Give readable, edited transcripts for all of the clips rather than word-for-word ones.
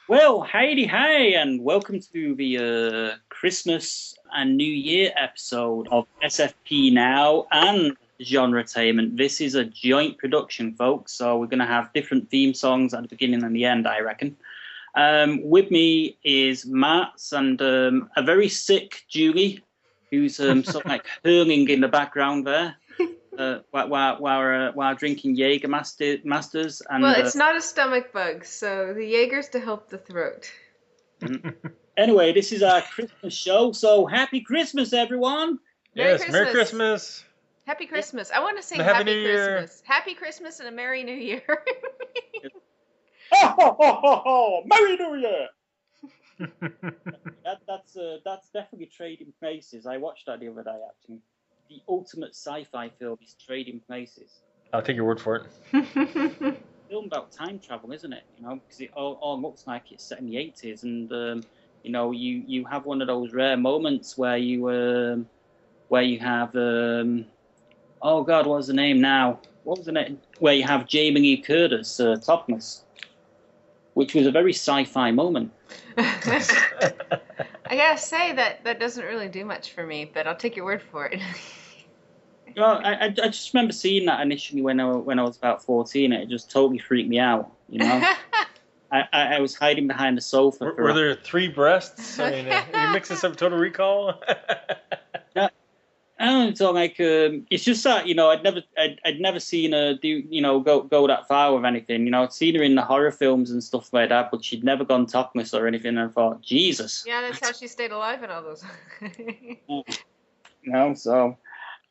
Well, Heidi, hey, and welcome to the Christmas and New Year episode of SFP-Now and GenreTaiment. This is a joint production, folks, so we're going to have different theme songs at the beginning and the end, I reckon. With me is Matt and a very sick Julie, who's sort of like hurling in the background there. While drinking Jägermeisters. And, well, it's not a stomach bug, so the Jaeger's to help the throat. Anyway, this is our Christmas show, so happy Christmas, everyone! Merry Christmas! Happy Christmas! I want to say Happy New Year. Christmas. Happy Christmas and a Merry New Year. Ho, ho, ho, ho, ho! Merry New Year! That's definitely Trading Places. I watched that the other day, actually. The ultimate sci-fi film is Trading Places. I'll take your word for it. Film about time travel, isn't it? You know, because it all looks like it's set in the 80s, and you know, you have one of those rare moments where you have oh God, what was the name now? What was the name? Where you have Jamie Lee Curtis topless, which was a very sci-fi moment. I gotta say that doesn't really do much for me, but I'll take your word for it. Well, I just remember seeing that initially when I was about 14. It just totally freaked me out, you know. I was hiding behind the sofa. Were there 3 breasts? I mean, you mix this up with Total Recall? So like, it's just that, you know, I'd never seen her go that far with anything. You know, I'd seen her in the horror films and stuff like that, but she'd never gone topless or anything. And I thought, Jesus. Yeah, that's how she stayed alive in all those. You know, so.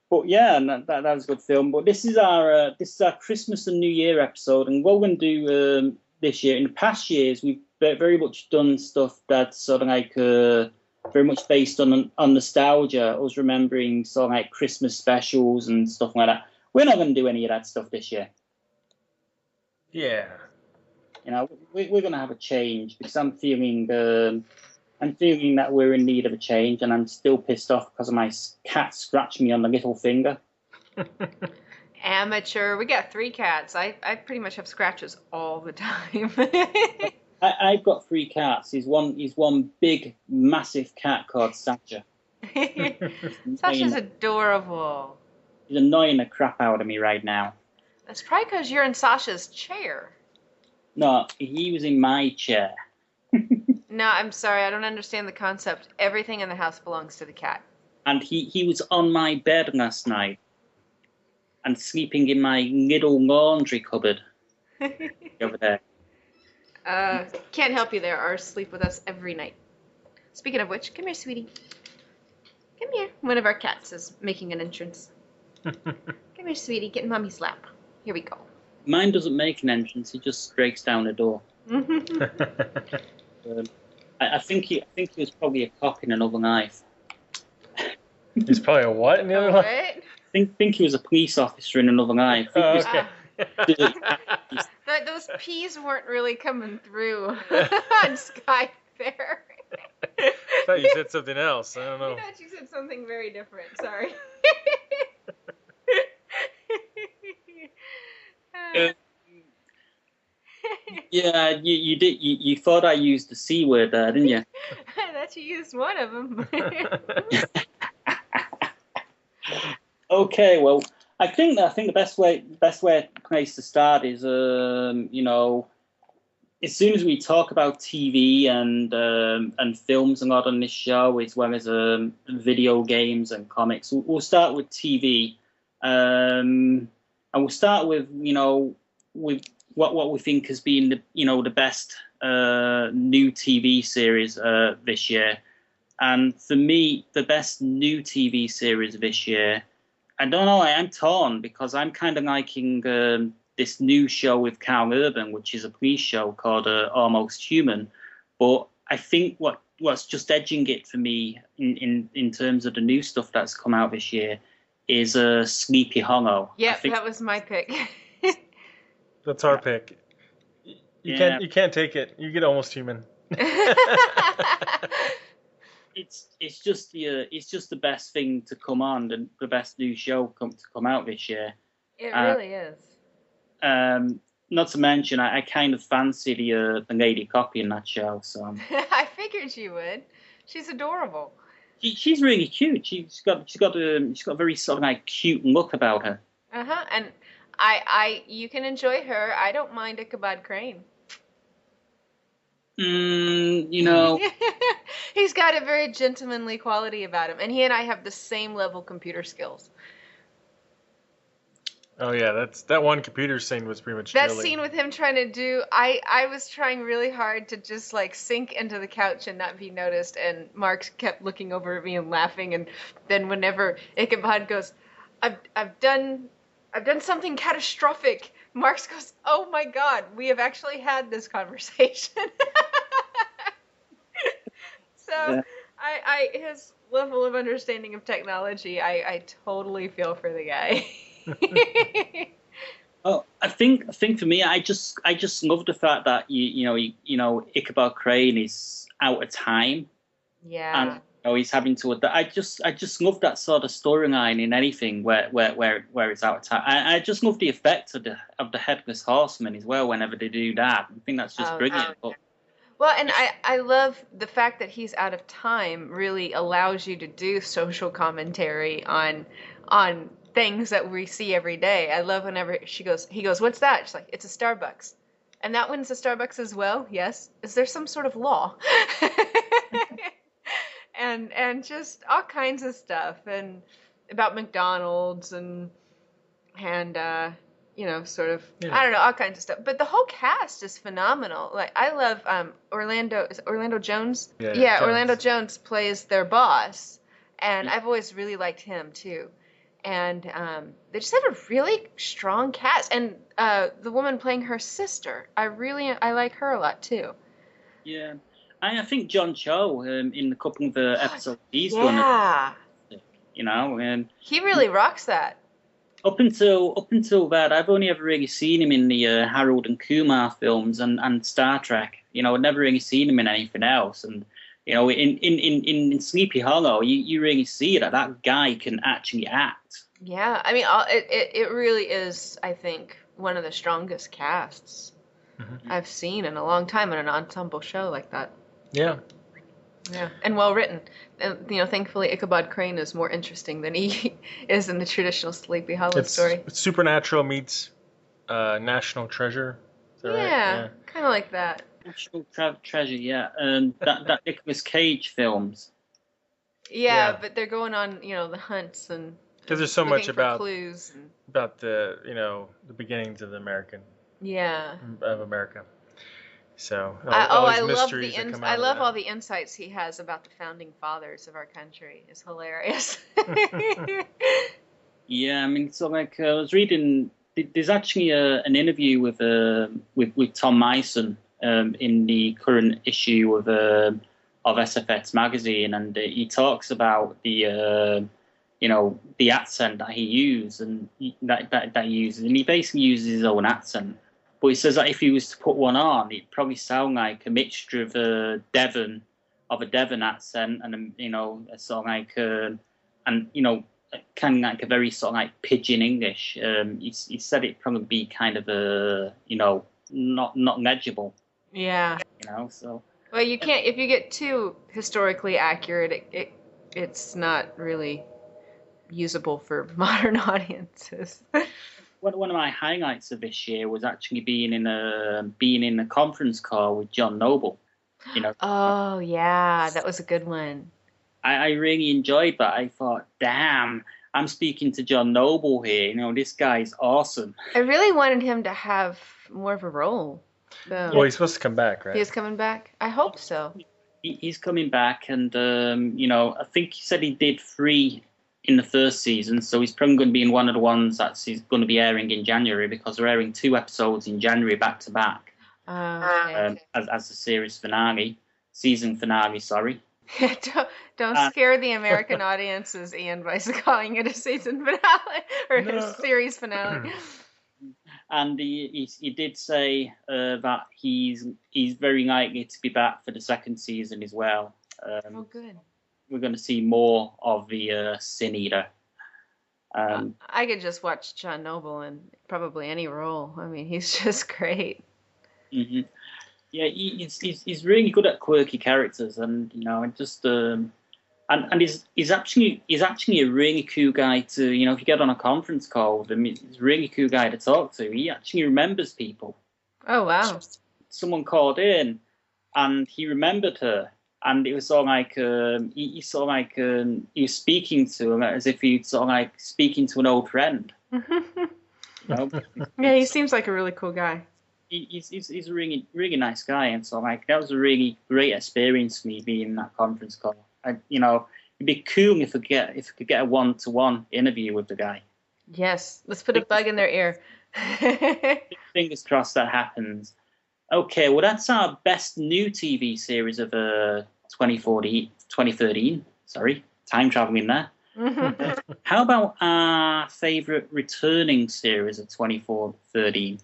But yeah, and that was a good film. But this is our Christmas and New Year episode, and what we're going to do this year. In the past years, we've very much done stuff that's sort of like very much based on nostalgia. I was remembering sort of like Christmas specials and stuff like that. We're not going to do any of that stuff this year. Yeah. You know, we're going to have a change because I'm feeling that we're in need of a change, and I'm still pissed off because my cat scratched me on the little finger. Amateur. We got 3 cats. I pretty much have scratches all the time. I've got 3 cats. He's one big, massive cat called Sasha. Sasha's adorable. He's annoying the crap out of me right now. That's probably because you're in Sasha's chair. No, he was in my chair. No, I'm sorry. I don't understand the concept. Everything in the house belongs to the cat. And he was on my bed last night and sleeping in my little laundry cupboard over there. Can't help you there. Ours sleep with us every night. Speaking of which, come here, sweetie. Come here. One of our cats is making an entrance. Come here, sweetie. Get in mommy's lap. Here we go. Mine doesn't make an entrance. He just breaks down the door. I think he was probably a cop in another life. He's probably a what in the other life? I think he was a police officer in another life. Oh, okay. Those P's weren't really coming through on Skype there. I thought you said something else. I don't know. I thought you said something very different. Sorry. Yeah, you did. You thought I used the C word there, didn't you? I thought you used one of them. Okay, well, I think the best place to start is you know, as soon as we talk about TV and films a lot on this show, as well as video games and comics, we'll start with TV, and we'll start with with what we think has been the best new TV series this year. And for me, the best new TV series this year, I don't know, I am torn because I'm kind of liking this new show with Carl Urban, which is a police show called Almost Human. But I think what's just edging it for me in terms of the new stuff that's come out this year is Sleepy Hollow. Yeah, that was my pick. That's our pick. You can't take it. You get Almost Human. It's just the best thing to come on, the best new show to come out this year. It really is. not to mention, I kind of fancy the lady copy in that show. So I figured you would. She's adorable. she's really cute. She's got a very sort of like cute look about her. And you can enjoy her. I don't mind Ichabod Crane. You know. He's got a very gentlemanly quality about him, and he and I have the same level computer skills. Oh yeah, that one computer scene was pretty much that drilling. Scene with him trying to do. I was trying really hard to just like sink into the couch and not be noticed, and Marx kept looking over at me and laughing, and then whenever Ichabod goes, I've done something catastrophic, Marx goes, oh my God, we have actually had this conversation. So Yeah. I his level of understanding of technology, I totally feel for the guy. Oh, I think for me, I just love the fact that you know Ichabod Crane is out of time, Yeah. and he's having to. I just love that sort of storyline in anything where it's out of time. I just love the effect of the headless horseman as well. Whenever they do that, I think that's just brilliant. But, well, and I love the fact that he's out of time really allows you to do social commentary on things that we see every day. I love whenever he goes, what's that? She's like, it's a Starbucks. And that one's a Starbucks as well? Yes. Is there some sort of law? and just all kinds of stuff, and about McDonald's and sort of, I don't know, all kinds of stuff. But the whole cast is phenomenal. Like, I love Orlando Jones? Yeah, Orlando Jones plays their boss, and I've always really liked him too. And they just have a really strong cast, and the woman playing her sister, I like her a lot too. Yeah, I think John Cho in a couple of the episodes he's done. And he really rocks that. Up until that, I've only ever really seen him in the Harold and Kumar films and Star Trek. I've never really seen him in anything else. And in Sleepy Hollow, you really see that guy can actually act. Yeah, I mean, it really is, I think, one of the strongest casts I've seen in a long time in an ensemble show like that. Yeah. Yeah, and well written. And, thankfully, Ichabod Crane is more interesting than he is in the traditional Sleepy Hollow story. It's Supernatural meets National Treasure. Is that right? Yeah, kind of like that. National Treasure, yeah. That Nicolas Cage films. Yeah, but they're going on, the hunts and because there's so much about clues about the the beginnings of America. So I love all the insights he has about the founding fathers of our country. It's hilarious. Yeah, I mean, so like I was reading, there's actually an interview with Tom Meissen in the current issue of SFX magazine, and he talks about the accent that he uses and that he uses, and he basically uses his own accent. But he says that if he was to put one on, it'd probably sound like a mixture of a Devon accent and a sort of like kind of like a very sort of like pidgin English. He said it'd probably be kind of not legible. Yeah. So. Well, you can't if you get too historically accurate. It's not really usable for modern audiences. One of my highlights of this year was actually being in a conference call with John Noble. Oh yeah, that was a good one. I really enjoyed that. I thought, damn, I'm speaking to John Noble here. This guy's awesome. I really wanted him to have more of a role. Well, he's supposed to come back, right? He's coming back. I hope so. He's coming back, and I think he said he did 3 in the first season, so he's probably going to be in one of the ones that's going to be airing in January, because they're airing 2 episodes in January back to back as the season finale. Sorry. Don't scare the American audiences, Ian, by calling it a season finale or a series finale. And he did say that he's very likely to be back for the second season as well. Good. We're going to see more of the Sin Eater. I could just watch John Noble in probably any role. I mean, he's just great. hmm Yeah, he's really good at quirky characters, and and just and he's actually a really cool guy to if you get on a conference call with him, he's a really cool guy to talk to. He actually remembers people. Oh wow! Someone called in, and he remembered her, and it was sort of like he sort of like he was speaking to him as if he'd sort of like speaking to an old friend. Yeah, he seems like a really cool guy. He's a really nice guy, and so like that was a really great experience for me being in that conference call. It'd be cool if I could get a 1-to-1 interview with the guy. Yes, let's put a bug in their ear. Fingers crossed that happens. Okay, well that's our best new TV series of 2013. Sorry, time traveling there. How about our favorite returning series of 2013?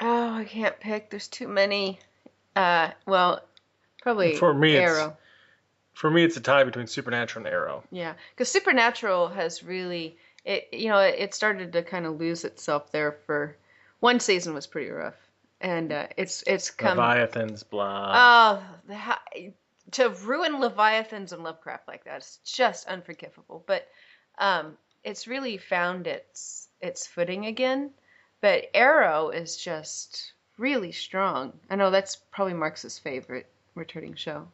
Oh, I can't pick. There's too many. Well, probably Arrow. For me, it's a tie between Supernatural and Arrow. Yeah, because Supernatural has really it started to kind of lose itself there. For one season was pretty rough, and it's come Leviathans, blah. Oh, to ruin Leviathans and Lovecraft like that is just unforgivable. But it's really found its footing again. But Arrow is just really strong. I know that's probably Marx's favorite returning show.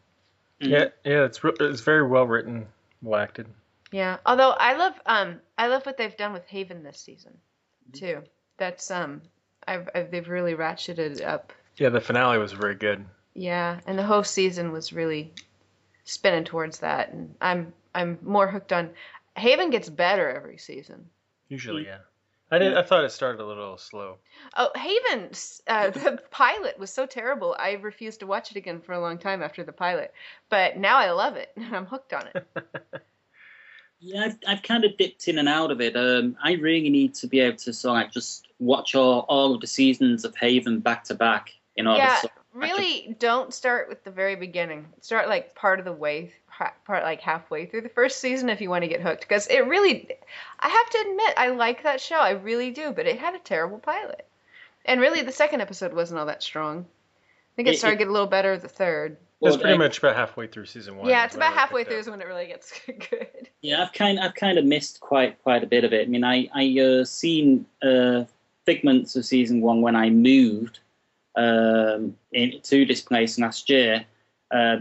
Yeah, it's very well written, well acted. Yeah, although I love what they've done with Haven this season, too. That's they've really ratcheted it up. Yeah, the finale was very good. Yeah, and the whole season was really spinning towards that, and I'm more hooked on. Haven gets better every season. Usually, yeah. I thought it started a little slow. Oh, Haven, the pilot was so terrible. I refused to watch it again for a long time after the pilot. But now I love it. I'm hooked on it. Yeah, I've kind of dipped in and out of it. I really need to be able to sort of just watch all of the seasons of Haven back to back in order to really don't start with the very beginning. Start like part like halfway through the first season if you want to get hooked. Because it really, I have to admit, I like that show. I really do. But it had a terrible pilot. And really, the second episode wasn't all that strong. I think it started to get a little better the third. It's pretty much about halfway through season 1. Yeah, it's about halfway through is when it really gets good. Yeah, I've kind of missed quite a bit of it. I mean, I seen figments of season 1 when I moved to this place last year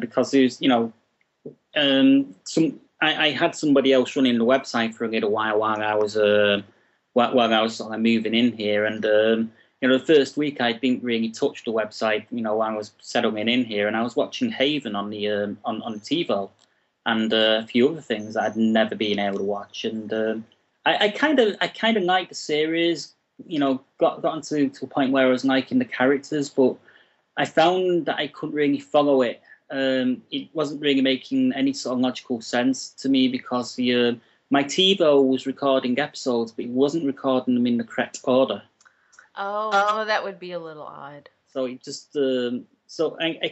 because there's I had somebody else running the website for a little while I was sort of moving in here, and the first week I didn't really touch the website while I was settling in here, and I was watching Haven on the on TiVo and a few other things that I'd never been able to watch, and I kind of liked the series. Gotten to a point where I was liking the characters, but I found that I couldn't really follow it. It wasn't really making any sort of logical sense to me because my TiVo was recording episodes, but it wasn't recording them in the correct order. Oh, well, that would be a little odd. So it just I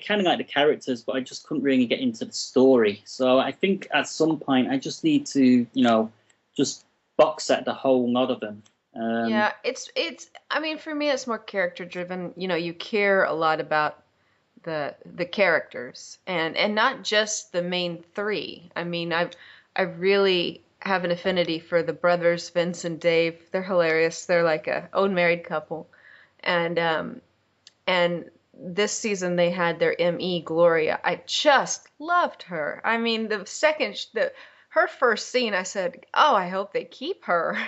kind of like the characters, but I just couldn't really get into the story. So I think at some point I just need to just box set the whole lot of them. Yeah, it's. I mean, for me, it's more character driven. You care a lot about the characters and not just the main three. I mean, I really have an affinity for the brothers Vince and Dave. They're hilarious. They're like a old married couple, and this season they had their ME Gloria. I just loved her. I mean, her first scene, I said, "Oh, I hope they keep her."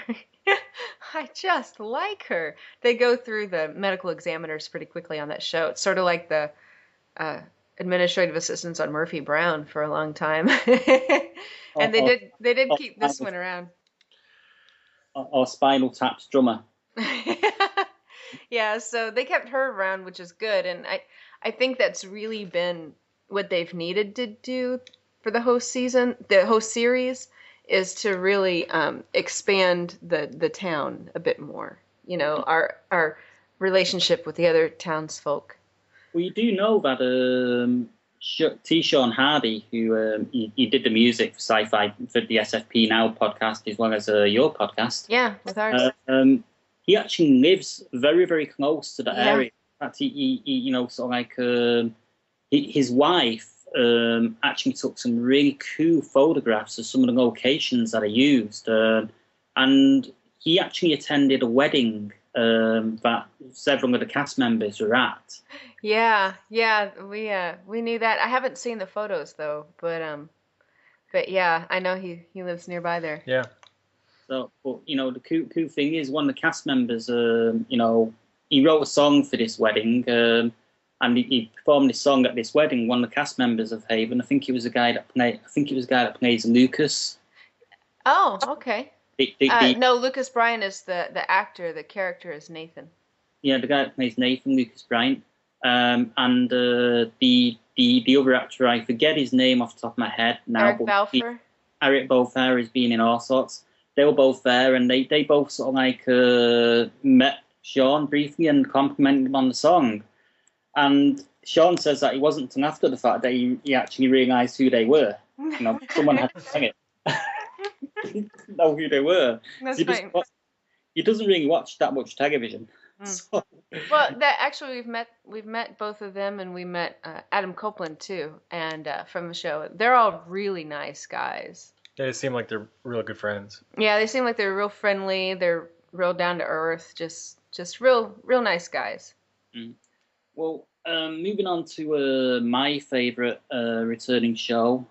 I just like her. They go through the medical examiners pretty quickly on that show. It's sort of like the administrative assistants on Murphy Brown for a long time. And they did keep this one around. Or Spinal Tap's drummer. Yeah, so they kept her around, which is good. And I think that's really been what they've needed to do for the whole series, is to really expand the town a bit more. Our relationship with the other townsfolk. Well, you do know that Sean Hardy, who he did the music for SciFi for the SFP-Now podcast as well as your podcast. Yeah, with ours. He actually lives very, very close to the area. In fact, he you know, sort of like his wife actually took some really cool photographs of some of the locations that are used, and he actually attended a wedding that several of the cast members were at. Yeah, we knew that. I haven't seen the photos though, but yeah, I know he lives nearby there. Yeah. So, but you know, the cool thing is one of the cast members, you know, he wrote a song for this wedding, and he performed this song at this wedding. One of the cast members of Haven, I think he was a guy that plays Lucas. Oh, okay. No, Lucas Bryan is the actor. The character is Nathan. Yeah, the guy that plays Nathan, Lucas Bryan. And the other actor, I forget his name off the top of my head now. Eric Balfour. Eric Balfour has been in all sorts. They were both there, and they both sort of like met Sean briefly and complimented him on the song. And Sean says that he wasn't until after the fact that he actually realised who they were. You know, someone had to sing it. He didn't know who they were. That's fine. He doesn't really watch that much television. So. Well, actually we've met both of them, and we met Adam Copeland too, and from the show. They're all really nice guys. They seem like they're real good friends. Yeah, they seem like they're real friendly. They're real down to earth. Just real nice guys. Mm. Well, moving on to my favourite returning show.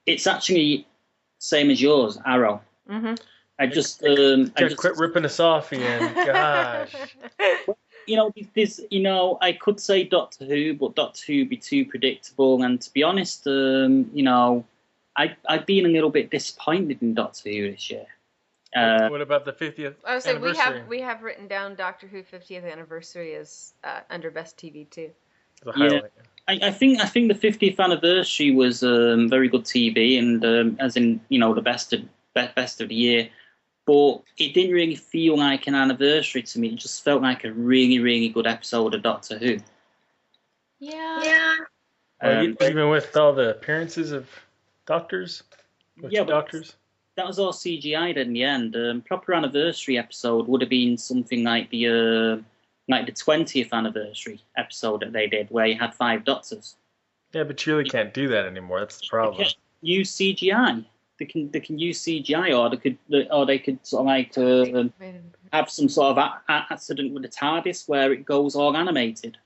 It's actually same as yours, Arrow. Mm-hmm. I just quit ripping us off, Ian. Gosh. You know, I could say Doctor Who, but Doctor Who would be too predictable. And to be honest, you know, I've been a little bit disappointed in Doctor Who this year. What about the 50th I would say anniversary? we have written down Doctor Who 50th anniversary as under best TV too. As a highlight. I think the 50th anniversary was very good TV, and as in, you know, the best of the year. But it didn't really feel like an anniversary to me. It just felt like a really, really good episode of Doctor Who. Yeah. Even with all the appearances of doctors? Doctors? That was all CGI'd in the end. Proper anniversary episode would have been something like the 20th anniversary episode that they did, where you had 5 doctors. Yeah, but you really can't do that anymore. That's the problem. They can't use CGI. They can use CGI, or they could sort of like have some sort of accident with the TARDIS where it goes all animated,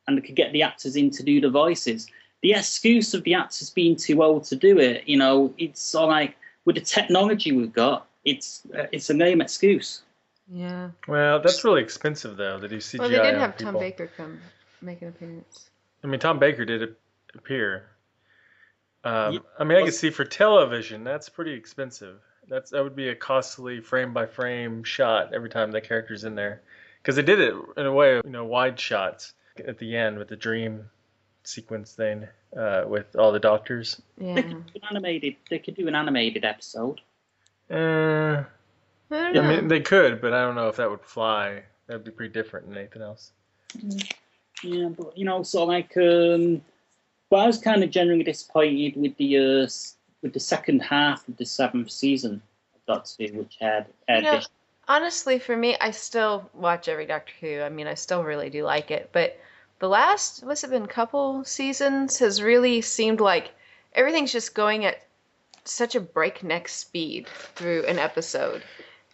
and they could get the actors in to do the voices. The excuse of the actors being too old to do it, you know, it's sort of like with the technology we've got, it's a lame excuse. Yeah. Well, that's really expensive though to do CGI. Well, they did have Tom Baker come make an appearance. I mean, Tom Baker did appear. I mean, I can see for television, that's pretty expensive. That would be a costly frame-by-frame shot every time the character's in there. Because they did it in a way, you know, wide shots at the end with the dream sequence thing with all the doctors. Yeah. They could do an animated episode. I don't know. I mean, they could, but I don't know if that would fly. That would be pretty different than anything else. Yeah, but, you know, sort of like... But I was kind of generally disappointed with the second half of the 7th season of Doctor Who, which had this. Honestly, for me, I still watch every Doctor Who. I mean, I still really do like it. But the last, what's it been, couple seasons has really seemed like everything's just going at such a breakneck speed through an episode.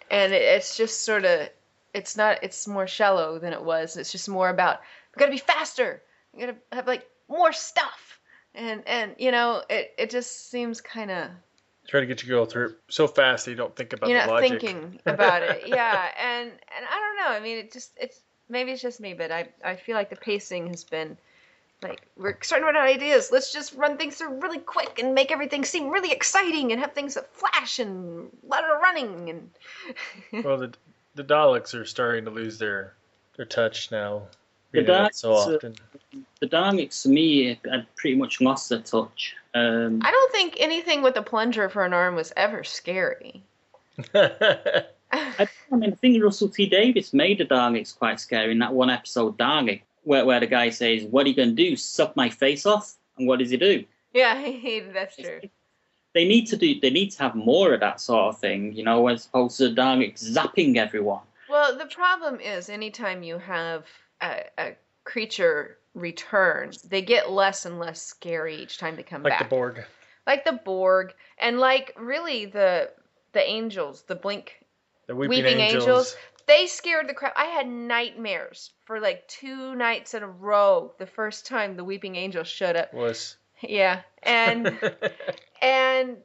And it's just sort of, it's more shallow than it was. It's just more about, we gotta be faster. We gotta have, like, more stuff. And you know, it just seems kind of... Try to get you to go through it so fast that you don't think about the logic. You're not thinking about it. Yeah, and I don't know. I mean, maybe it's just me, but I feel like the pacing has been like, we're starting to run out of ideas. Let's just run things through really quick and make everything seem really exciting and have things that flash and a lot of running and. Well, the Daleks are starting to lose their touch now. The Daleks, so often. The Daleks, to me, had pretty much lost their touch. I don't think anything with a plunger for an arm was ever scary. I think Russell T Davies made the Daleks quite scary in that one episode, Dalek, where the guy says, "What are you going to do? Suck my face off?" And what does he do? Yeah, that's true. They need to have more of that sort of thing, as opposed to direct zapping everyone. Well, the problem is anytime you have a creature return, they get less and less scary each time they come back. Like the Borg. Like the Borg, and like really the angels, the weeping angels. They scared the crap. I had nightmares for like 2 nights in a row the first time the weeping angels showed up. Yeah, and and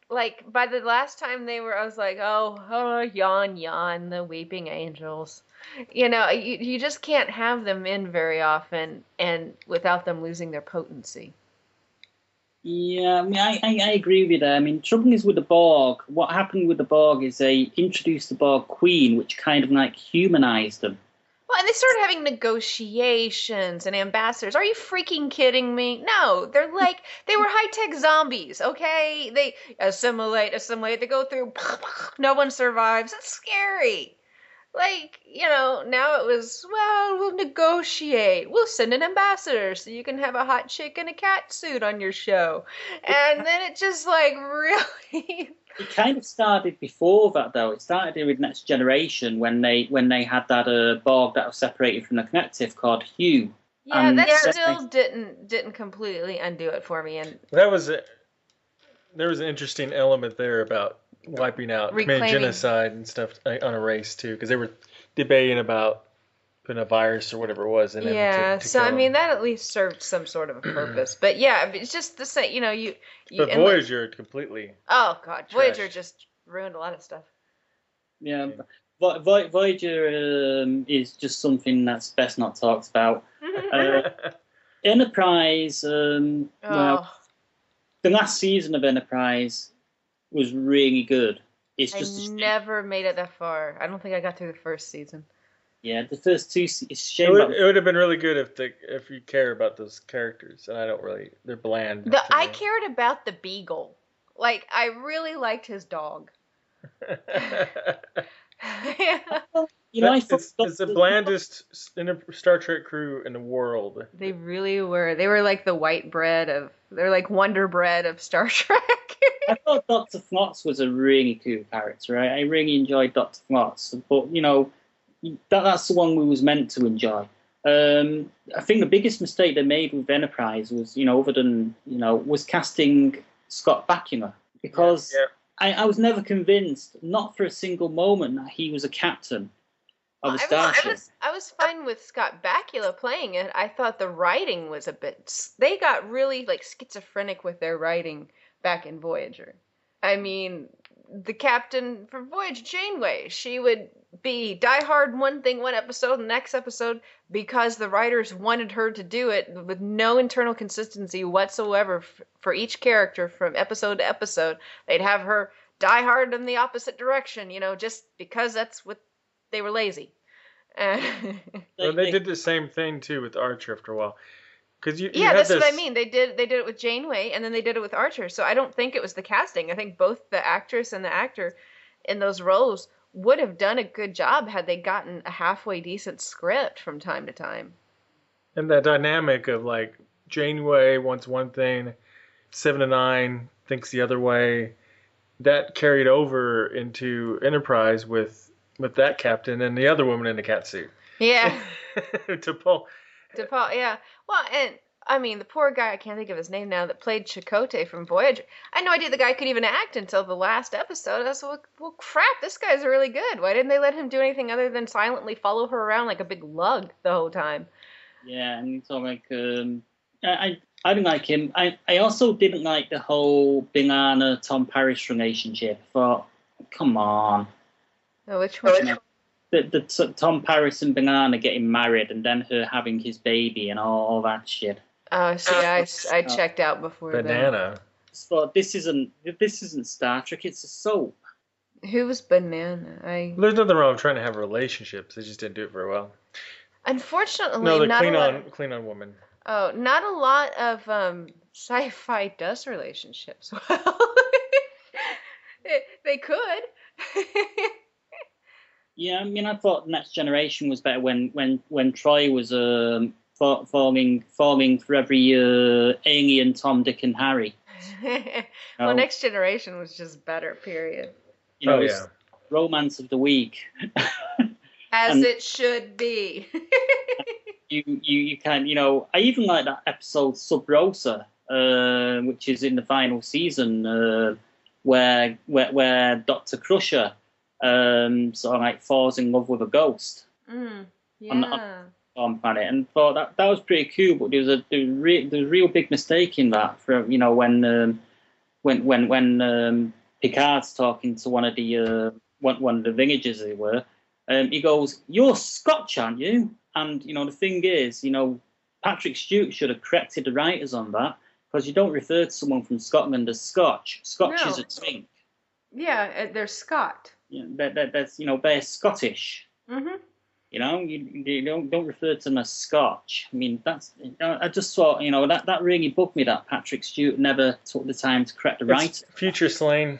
like by the last time they were, I was like, oh, yawn, the weeping angels. You just can't have them in very often and without them losing their potency. Yeah, I mean, I agree with you there. I mean, trouble is with the Borg. What happened with the Borg is they introduced the Borg Queen, which kind of like humanized them. Well, and they started having negotiations and ambassadors. Are you freaking kidding me? No, they were high-tech zombies, okay? They assimilate. They go through, no one survives. It's scary. Now it was, well, we'll negotiate. We'll send an ambassador so you can have a hot chick in a cat suit on your show. And then it just, really... It kind of started before that, though. It started with Next Generation when they had that Borg that was separated from the connective called Hugh. Yeah, and that still didn't completely undo it for me. And there was an interesting element there about wiping out, committing genocide and stuff on a race too, because they were debating about putting a virus or whatever it was in him. Yeah, I mean that at least served some sort of a purpose. But yeah, it's just the same. But Voyager completely. Oh God, Voyager just ruined a lot of stuff. Yeah, Voyager is just something that's best not talked about. Enterprise. Well, the last season of Enterprise was really good. It's just never made it that far. I don't think I got through the first season. Yeah, the first 2 seasons. It's a shame. It would have been really good if you care about those characters, and I don't really. They're bland. I cared about the Beagle. I really liked his dog. It's the blandest Star Trek crew in the world. They really were. They were like the they're like Wonder Bread of Star Trek. I thought Dr. Flots was a really cool character. Right? I really enjoyed Dr. Flots, but that's the one we was meant to enjoy. I think the biggest mistake they made with Enterprise was, other than was casting Scott Bakula, because I was never convinced, not for a single moment, that he was a captain of a starship. I was fine with Scott Bakula playing it. I thought the writing was a bit. They got really schizophrenic with their writing back in Voyager. I mean, the captain for Voyager, Janeway, she would be diehard one thing one episode, the next episode, because the writers wanted her to do it with no internal consistency whatsoever for each character from episode to episode. They'd have her diehard in the opposite direction, just because that's what they were lazy. Well, they did the same thing too with Archer after a while. That's what I mean. They did it with Janeway, and then they did it with Archer. So I don't think it was the casting. I think both the actress and the actor in those roles would have done a good job had they gotten a halfway decent script from time to time. And that dynamic of Janeway wants one thing, 7 to 9 thinks the other way, that carried over into Enterprise with that captain and the other woman in the cat suit. Yeah. T'Pol, yeah. Well, and I mean, the poor guy, I can't think of his name now, that played Chakotay from Voyager. I had no idea the guy could even act until the last episode. I was like, well, crap, this guy's really good. Why didn't they let him do anything other than silently follow her around like a big lug the whole time? Yeah, and so I didn't like him. I also didn't like the whole B'Elanna Tom Paris relationship. I thought, come on. Oh, which one? The Tom Paris and B'Elanna getting married and then her having his baby and all that shit. Oh, see, I checked out before Banana. So this isn't Star Trek. It's a soap. Who was Banana? There's nothing wrong with trying to have relationships. They just didn't do it very well. Unfortunately, no, the Klingon woman. Oh, not a lot of sci-fi does relationships well. They could. Yeah, I mean, I thought Next Generation was better when Troy was falling for every alien Tom, Dick, and Harry. Well, Next Generation was just better, period. It's romance of the week. As it should be. you can, I even like that episode Sub Rosa, which is in the final season, where Dr. Crusher sort of like falls in love with a ghost on planet, and thought that was pretty cool. But there was a real big mistake in that. For when Picard's talking to one of the villagers, as it were, he goes, "You're Scotch, aren't you?" And the thing is, Patrick Stewart should have corrected the writers on that, because you don't refer to someone from Scotland as Scotch. Scotch is a drink. Yeah, they're Scot. Yeah, they're Scottish. Mm-hmm. You don't refer to them as Scotch. I mean, I just thought, that really bugged me that Patrick Stewart never took the time to correct the writers. Future slang.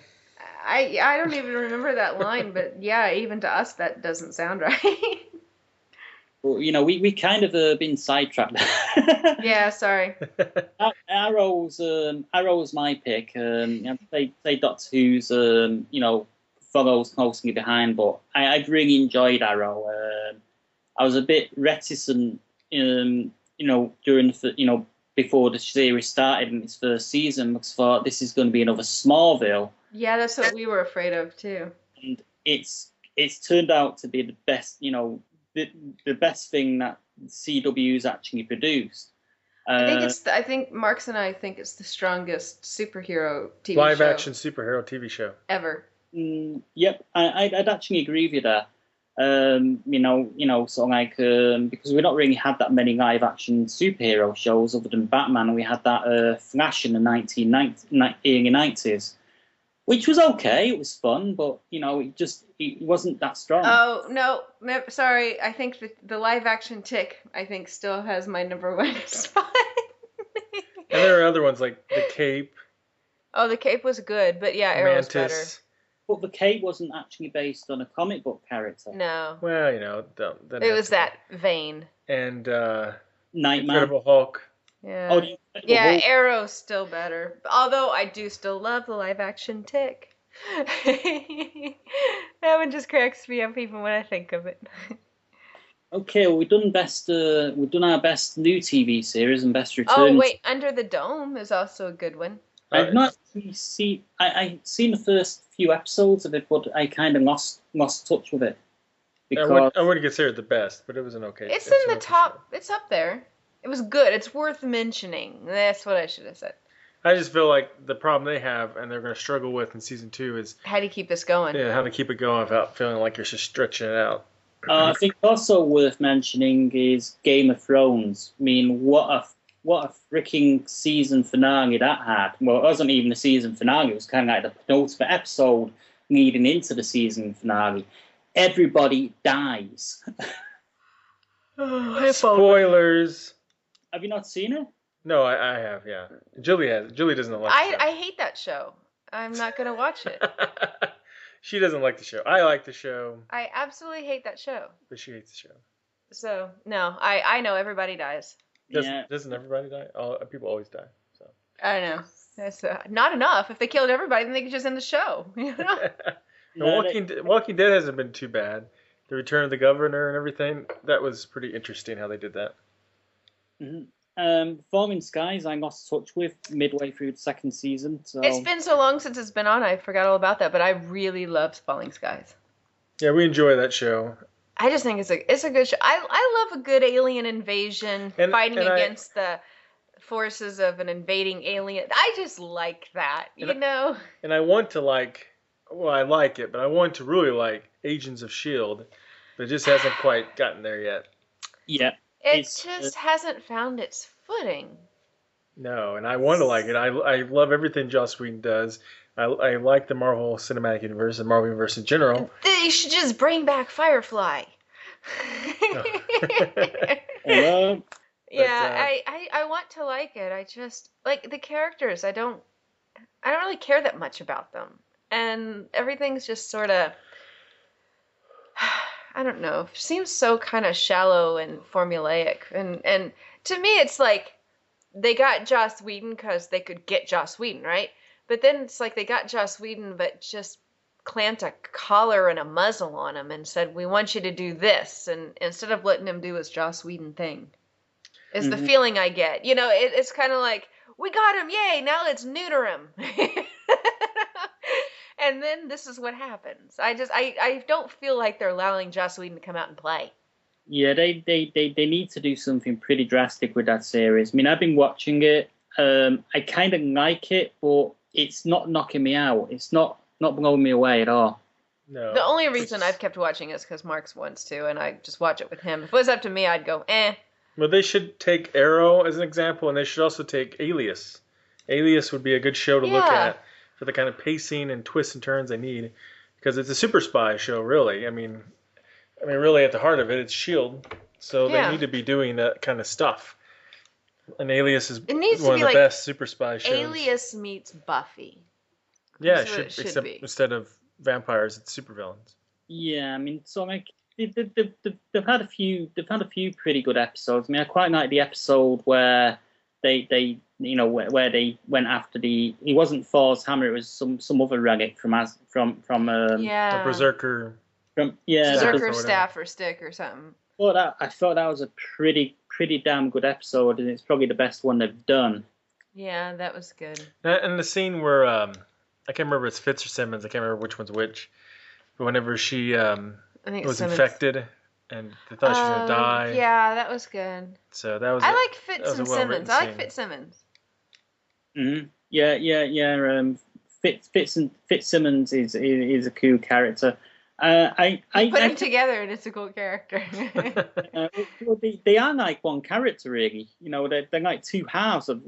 I don't even remember that line, but yeah, even to us that doesn't sound right. Well, we kind of been sidetracked. Yeah, sorry. Arrow's my pick. Say Doctor Who's follows closely behind, but I've really enjoyed Arrow. I was a bit reticent, during before the series started in its first season, because I thought this is going to be another Smallville. Yeah, that's what we were afraid of too. And it's turned out to be the best, the best thing that CW's actually produced. I think Marx and I think it's the strongest superhero TV live show. Live-action superhero TV show. Ever. Yep, I'd actually agree with you there. Sort of like, because we not really had that many live action superhero shows other than Batman. We had that Flash in the early 90s, which was okay. It was fun, but it wasn't that strong. Oh no, sorry. I think the live action Tick, I think, still has my number one spot. And there are other ones like the Cape. Oh, the Cape was good, but yeah, Arrow's better. But the Cape wasn't actually based on a comic book character. No. Well, it was that vein. And Nightman, Incredible Hulk. Yeah. Oh, yeah, Arrow's still better. Although I do still love the live action Tick. That one just cracks me up even when I think of it. Okay, well, we've done our best new TV series and best return. Oh wait, Under the Dome is also a good one. I've not seen. I've seen the first few episodes of it, but I kind of lost touch with it. Because I wouldn't consider it the best, but it was an okay. It's in the top. Show. It's up there. It was good. It's worth mentioning. That's what I should have said. I just feel like the problem they have, and they're going to struggle with in season 2, is how do you keep this going? Yeah, how to keep it going without feeling like you're just stretching it out. I think also worth mentioning is Game of Thrones. I mean, what a freaking season finale that had. Well, it wasn't even the season finale. It was kind of like the penultimate episode leading into the season finale. Everybody dies. Spoilers. Have you not seen it? No, I have, yeah. Julie has. Julie doesn't like the show. I hate that show. I'm not going to watch it. She doesn't like the show. I like the show. I absolutely hate that show. But she hates the show. So, no, I know everybody dies. Doesn't everybody die? People always die. So I know. That's not enough. If they killed everybody, then they could just end the show. Walking Dead hasn't been too bad. The Return of the Governor and everything, that was pretty interesting how they did that. Mm-hmm. Falling Skies, I lost touch with midway through the second season. So. It's been so long since it's been on, I forgot all about that, but I really loved Falling Skies. Yeah, we enjoy that show. I just think it's a good show. I love a good alien invasion, fighting against the forces of an invading alien. I just like that, you know? And I want to I like it, but I want to really like Agents of S.H.I.E.L.D., but it just hasn't quite gotten there yet. Yeah. It just hasn't found its footing. No, and I want to like it. I love everything Joss Whedon does. I like the Marvel Cinematic Universe and Marvel Universe in general. They should just bring back Firefly. Hello? Yeah, I want to like it. I just like the characters. I don't really care that much about them. And everything's just sort of, I don't know, seems so kind of shallow and formulaic. And To me, it's like they got Joss Whedon because they could get Joss Whedon, right? But then it's like they got Joss Whedon, but just clamped a collar and a muzzle on him and said, "We want you to do this," and instead of letting him do his Joss Whedon thing, is the feeling I get. You know, it's kind of like, we got him, yay! Now let's neuter him. And then this is what happens. I don't feel like they're allowing Joss Whedon to come out and play. Yeah, they need to do something pretty drastic with that series. I mean, I've been watching it. I kind of like it, but it's not knocking me out. It's not blowing me away at all. No. The only reason I've kept watching is because Marx wants to, and I just watch it with him. If it was up to me, I'd go, eh. Well, they should take Arrow as an example, and they should also take Alias. Alias would be a good show to look at for the kind of pacing and twists and turns they need, because it's a super spy show, really. I mean, really at the heart of it, it's S.H.I.E.L.D., so they need to be doing that kind of stuff. And Alias is one of the best super spy shows. Alias meets Buffy. Yeah, except instead of vampires, it's supervillains. Yeah, I mean, so like they've had a few pretty good episodes. I mean, I quite like the episode where they where they went after he wasn't Thor's hammer, it was some other relic from the Berserker. Berserker staff or stick or something. Well, I thought that was a pretty damn good episode, and it's probably the best one they've done. Yeah, that was good. And the scene where I can't remember if it's Fitz or Simmons. I can't remember which one's which. But whenever she was infected and they thought she was gonna die. Yeah, that was good. So that was. I like Fitz and Simmons. I like Fitzsimmons. Mm-hmm. Yeah. Fitzsimmons is a cool character. I put them together and it's a cool character. Well, they are like one character, really. You know, they're like two halves of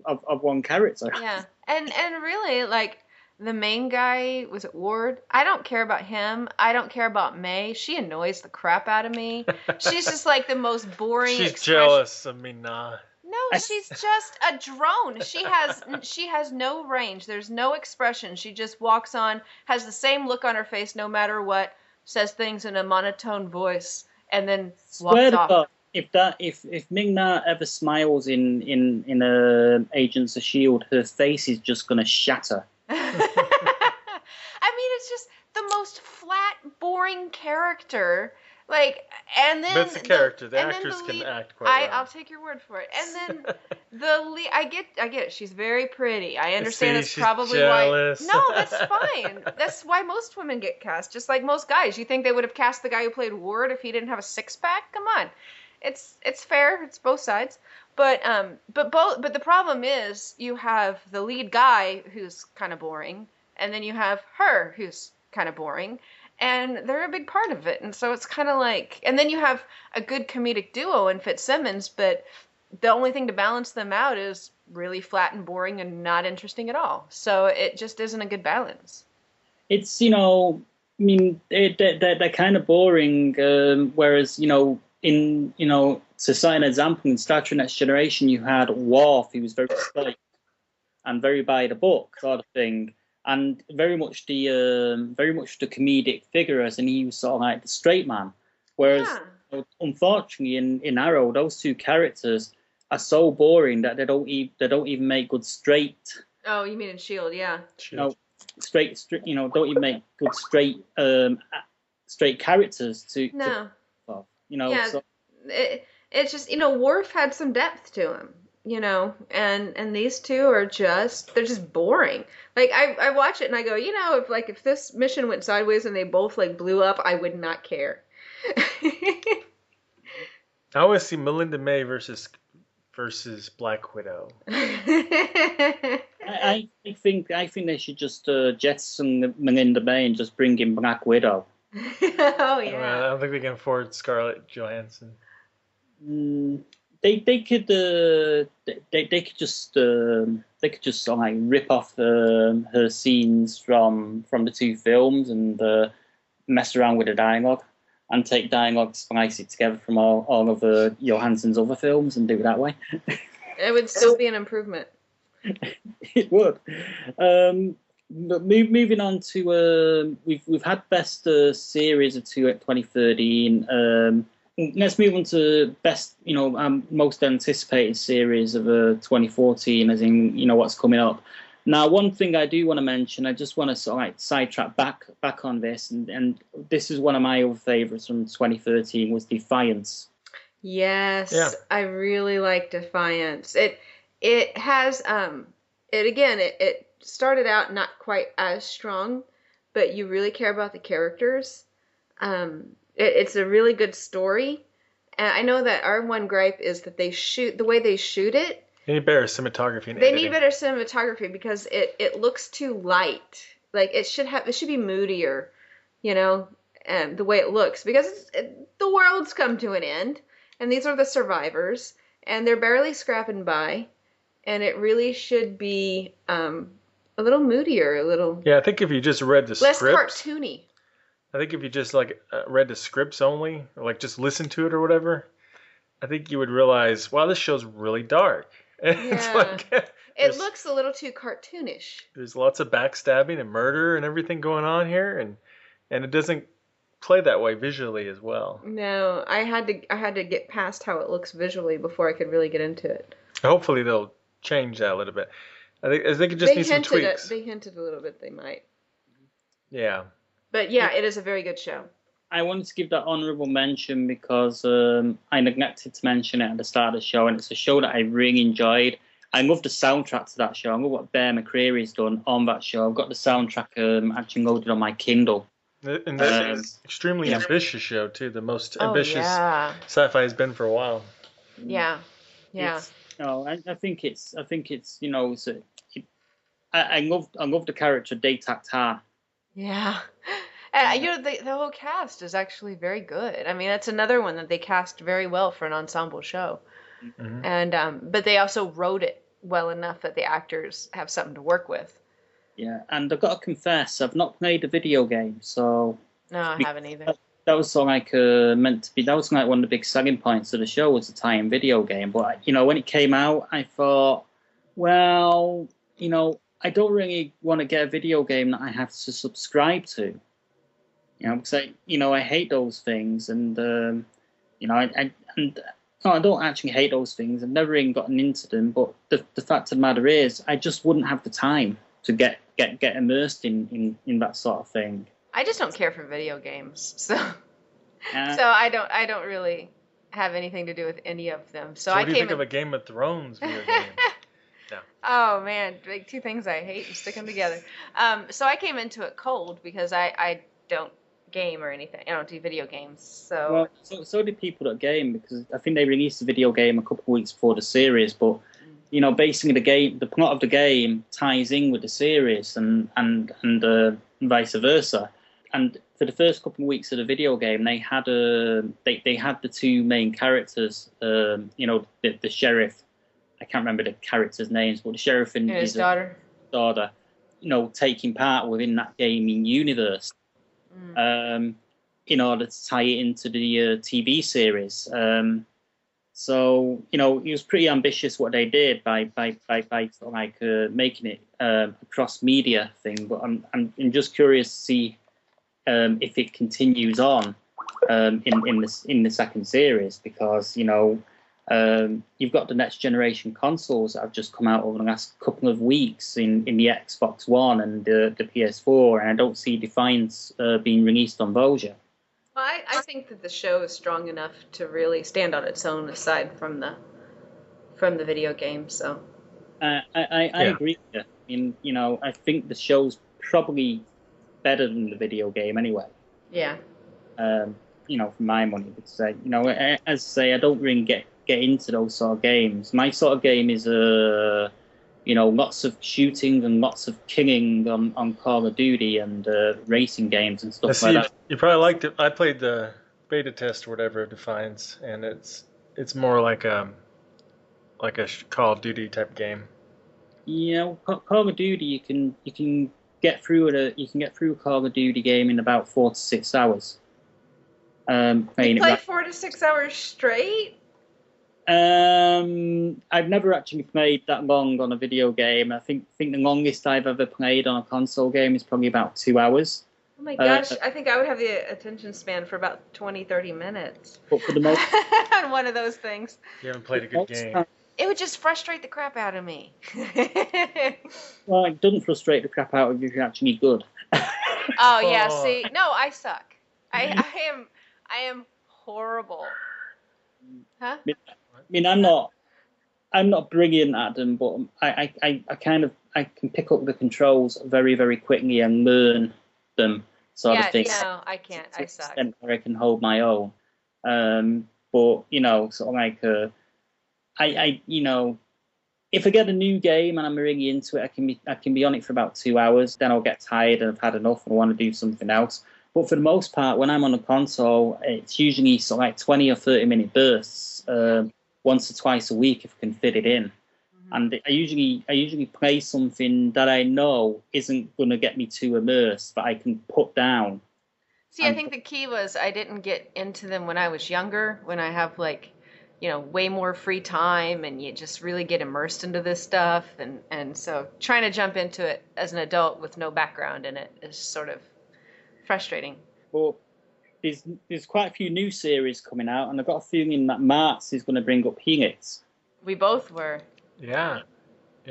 one character. Yeah, and really, like, the main guy, was it Ward? I don't care about him. I don't care about May. She annoys the crap out of me. She's just like the most boring. She's jealous of me, nah. No, she's just a drone. She has no range. There's no expression. She just walks on, has the same look on her face no matter what, says things in a monotone voice, and then walks off. God, if Ming-Na ever smiles in Agents of S.H.I.E.L.D., her face is just gonna shatter. I mean, it's just the most flat, boring character. Like, and then that's the character. The actors can act quite well. I'll take your word for it. And then the lead, I get it. She's very pretty. I understand that's probably jealous. Why. No, that's fine. That's why most women get cast, just like most guys. You think they would have cast the guy who played Ward if he didn't have a six-pack? Come on, it's fair. It's both sides. But the problem is you have the lead guy who's kind of boring, and then you have her who's kind of boring. And they're a big part of it. And so it's kind of like... And then you have a good comedic duo in Fitzsimmons, but the only thing to balance them out is really flat and boring and not interesting at all. So it just isn't a good balance. It's, I mean, they're kind of boring, whereas, to cite an example, in Star Trek Next Generation, you had Worf, who was very straight and very by the book sort of thing. And very much the comedic figure, and he was sort of like the straight man. Whereas, unfortunately, in Arrow, those two characters are so boring that they don't even make good straight. Oh, you mean in S.H.I.E.L.D., yeah. Straight. Don't even make good straight characters to. No. Yeah. So. It's just Worf had some depth to him. And these two are they're just boring. Like, I watch it and I go, if this mission went sideways and they both, like, blew up, I would not care. I always see Melinda May versus Black Widow. I think they should just jettison Melinda May and just bring in Black Widow. Oh, yeah. I don't think they can afford Scarlett Johansson. They could just sort of like rip off her scenes from the two films and mess around with the dialogue and take dialogue, splice it together from all of Johansson's other films and do it that way. It would still be an improvement. It would. But moving on to we've had best series of 2013. let's move on to best, most anticipated series of 2014, as in, what's coming up. Now, one thing I do want to mention, I just want to sort of like sidetrack back on this, and this is one of my old favorites from 2013 was Defiance. Yes, Yeah. I really like Defiance. It has it started out not quite as strong, but you really care about the characters. It's a really good story. And I know that our one gripe is that the way they shoot it. They need better cinematography and They editing. need better cinematography because it looks too light. Like it should be moodier, the way it looks, because the world's come to an end and these are the survivors and they're barely scrapping by, and it really should be a little moodier, a little Yeah, I think if you just read the less scripts, cartoony. I think if you just read the scripts only, or like just listen to it or whatever, I think you would realize, wow, this show's really dark. It's Yeah. It looks a little too cartoonish. There's lots of backstabbing and murder and everything going on here, and it doesn't play that way visually as well. No, I had to get past how it looks visually before I could really get into it. Hopefully they'll change that a little bit. I think it just needs some tweaks. They hinted a little bit they might. Yeah. But yeah, it is a very good show. I wanted to give that honourable mention because I neglected to mention it at the start of the show, and it's a show that I really enjoyed. I love the soundtrack to that show. I love what Bear McCreary's done on that show. I've got the soundtrack actually loaded on my Kindle. And that's an extremely ambitious show, too. The most ambitious sci-fi has been for a while. Yeah. Yeah. I think it's I love the character Daytak Tar. Yeah. The whole cast is actually very good. I mean, that's another one that they cast very well for an ensemble show. Mm-hmm. And but they also wrote it well enough that the actors have something to work with. Yeah, and I've got to confess, I've not played a video game, so no, I haven't either. That was sort of like meant to be. That was like one of the big selling points of the show was the tie-in video game. But when it came out, I thought, well, I don't really want to get a video game that I have to subscribe to. Because I hate those things, and I don't actually hate those things. I've never even gotten into them. But the fact of the matter is, I just wouldn't have the time to get immersed in that sort of thing. I just don't care for video games, so I don't really have anything to do with any of them. So what do you think of a Game of Thrones video game? No. Oh man, like two things I hate and stick them together. So I came into it cold because I don't game or anything. I don't do video games. So so did people that game, because I think they released the video game a couple of weeks before the series, but basically the plot of the game ties in with the series and vice versa. And for the first couple of weeks of the video game, they had they had the two main characters, the sheriff. I can't remember the characters' names, but the sheriff and his daughter, taking part within that gaming universe, in order to tie it into the TV series. So it was pretty ambitious what they did by sort of like making it a cross media thing. But I'm just curious to see if it continues on in the second series, because you've got the next generation consoles that have just come out over the last couple of weeks in the Xbox One and the PS4, and I don't see Defiance being released on those yet. Well, I think that the show is strong enough to really stand on its own aside from the video game. So I agree with you. I think the show's probably better than the video game anyway. Yeah. For my money, because as I say, I don't really get into those sort of games. My sort of game is lots of shooting and lots of killing on Call of Duty and racing games and stuff like that. You probably liked it. I played the beta test or whatever of Defiance, and it's more like a Call of Duty type game. Call of Duty you can get through a Call of Duty game in about 4 to 6 hours. You play 4 to 6 hours straight? I've never actually played that long on a video game. I think the longest I've ever played on a console game is probably about 2 hours. Oh my gosh, I think I would have the attention span for about 20, 30 minutes. But for the most on one of those things. You haven't played a good game. It would just frustrate the crap out of me. Well, it doesn't frustrate the crap out of you if you're actually good. Oh yeah, see, no, I suck. I am horrible. Huh? I mean, I'm not brilliant at them, but I can pick up the controls very, very quickly and learn them, sort of thing. Yeah, no, I can't. I suck. Where I can hold my own. But sort of like if I get a new game and I'm really into it, I can be on it for about 2 hours. Then I'll get tired and I've had enough and I want to do something else. But for the most part, when I'm on a console, it's usually sort of like 20 or 30-minute bursts, once or twice a week if I can fit it in. Mm-hmm. And I usually play something that I know isn't going to get me too immersed, but I can put down. See, I think the key was I didn't get into them when I was younger, when I have way more free time and you just really get immersed into this stuff. And so trying to jump into it as an adult with no background in it is sort of frustrating. Well, there's quite a few new series coming out, and I've got a feeling that Marx is going to bring up Helix. We both were. Yeah,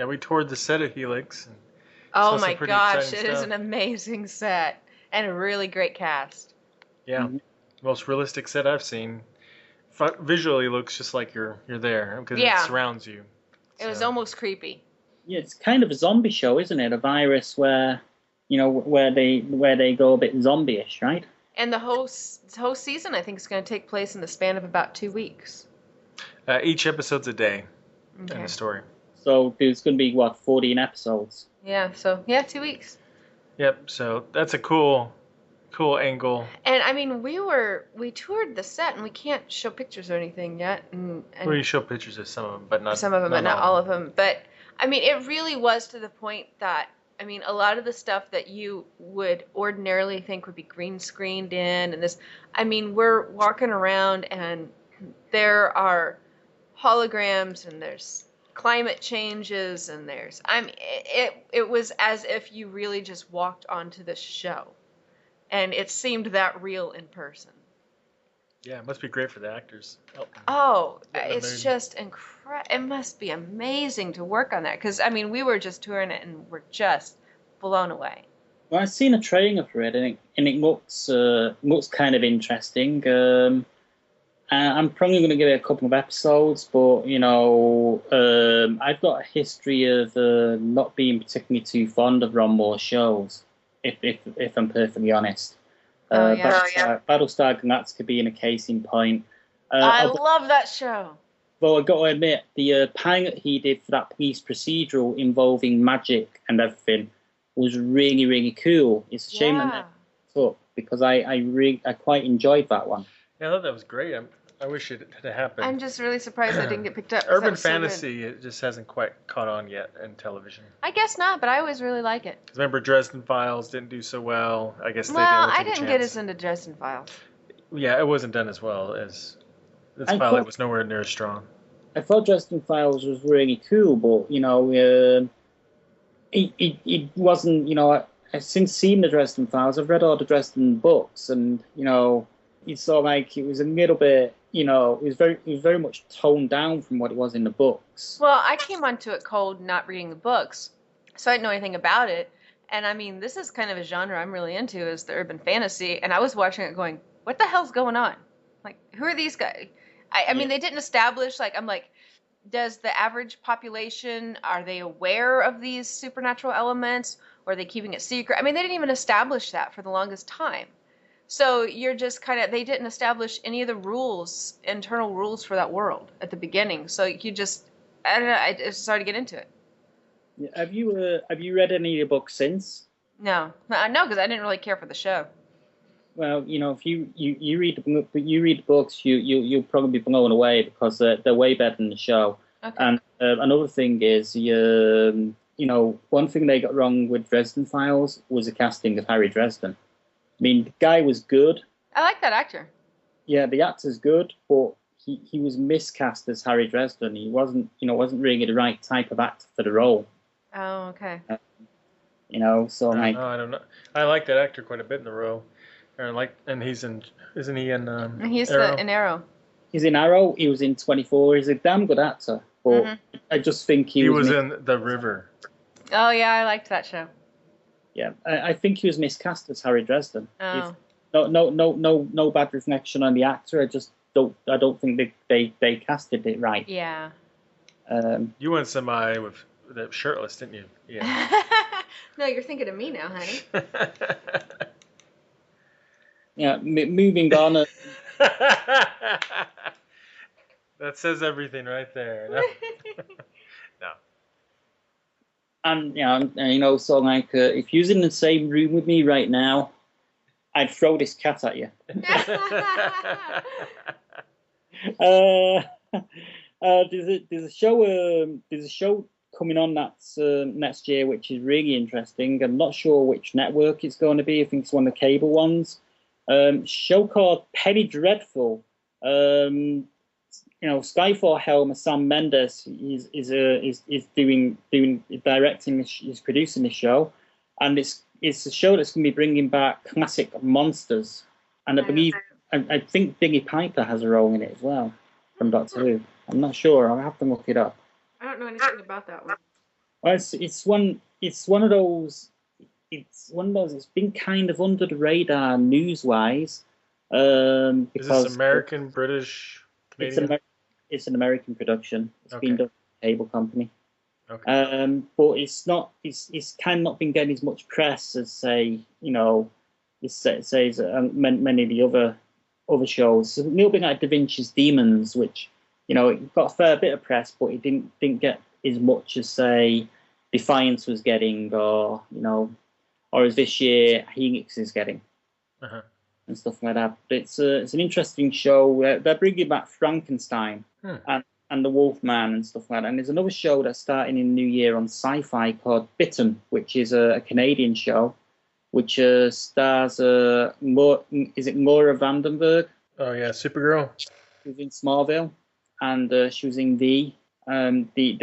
we toured the set of Helix. And oh my gosh, it is an amazing set and a really great cast. Yeah, most realistic set I've seen. Visually looks just like you're there because it surrounds you. It was almost creepy. Yeah, it's kind of a zombie show, isn't it? A virus where they go a bit zombie-ish, right? And the whole season, I think, is going to take place in the span of about 2 weeks. Each episode's a day in the story. So there's going to be, 14 episodes? Yeah, 2 weeks. Yep, so that's a cool angle. And, I mean, we toured the set, and we can't show pictures or anything yet. And we show pictures of some of them, but not all of them. But, I mean, it really was to the point that, I mean, a lot of the stuff that you would ordinarily think would be green screened in and this, I mean, we're walking around and there are holograms and there's climate changes and it was as if you really just walked onto the show and it seemed that real in person. Yeah, it must be great for the actors. It's just incredible. It must be amazing to work on that because, I mean, we were just touring it and we're just blown away. Well, I've seen a trailer for it and it looks kind of interesting. I'm probably going to give it a couple of episodes, but, I've got a history of not being particularly too fond of Ron Moore shows, if I'm perfectly honest. Battlestar Galactica being a case in point. I love that show. Well, I've got to admit, the pilot he did for that police procedural involving magic and everything was really, really cool. It's a shame that it took because I quite enjoyed that one. Yeah, I thought that was great. I wish it had happened. I'm just really surprised I didn't get picked up. Urban fantasy, it just hasn't quite caught on yet in television. I guess not, but I always really like it. Remember Dresden Files didn't do so well. I guess I didn't get as into Dresden Files. Yeah, it wasn't done as well as this pilot was nowhere near as strong. I thought Dresden Files was really cool, but it wasn't. I've since seen the Dresden Files. I've read all the Dresden books, and it's sort of like it was a little bit. It was very much toned down from what it was in the books. Well, I came onto it cold, not reading the books, so I didn't know anything about it. And I mean, this is kind of a genre I'm really into, is the urban fantasy. And I was watching it, going, "What the hell's going on? Like, who are these guys?" I mean, they didn't establish. I'm like, does the average population, are they aware of these supernatural elements, or are they keeping it secret? I mean, they didn't even establish that for the longest time. So you're just they didn't establish any of the rules, internal rules for that world at the beginning. So you just, I don't know, I just started to get into it. Yeah, have you read any of the books since? No, because I didn't really care for the show. Well, if you read the books, you'll probably be blown away because they're way better than the show. Okay. And another thing is, one thing they got wrong with Dresden Files was the casting of Harry Dresden. I mean, the guy was good. I like that actor. Yeah, the actor's good, but he was miscast as Harry Dresden. He wasn't really the right type of actor for the role. Oh, okay. So like, I don't know. I like that actor quite a bit in the role. And isn't he in He's Arrow? in Arrow. he's in Arrow. He was in 24. He's a damn good actor, but I just think He was in The River. Oh yeah, I liked that show. Yeah, I think he was miscast as Harry Dresden. Oh. No bad reflection on the actor. I don't think they casted it right. Yeah. You went somebody with the shirtless, didn't you? Yeah. No, you're thinking of me now, honey. Yeah, moving on. That says everything right there. No. And so like, if you was in the same room with me right now, I'd throw this cat at you. There's a show coming on that's next year, which is really interesting. I'm not sure which network it's going to be. I think it's one of the cable ones. Show called Penny Dreadful. Skyfall helm Sam Mendes is directing, is producing this show, and it's a show that's going to be bringing back classic monsters, and I think Billy Piper has a role in it as well from Doctor Who. I'm not sure. I'll have to look it up. I don't know anything about that one. Well, it's one of those. It's been kind of under the radar news-wise. Because is this American, British, Canadian? It's an American production. It's been done by a cable company. Okay. But it's not. It's kind of not been getting as much press as many of the other shows. It's a little bit like Da Vinci's Demons, which it got a fair bit of press, but it didn't get as much as say Defiance was getting, or as this year Helix is getting. And stuff like that. But it's an interesting show. They're bringing back Frankenstein and the Wolfman and stuff like that. And there's another show that's starting in the new year on Sci-Fi called Bitten, which is a Canadian show, which stars Laura Vandenberg? Oh yeah, Supergirl. She was in Smallville, and she was in the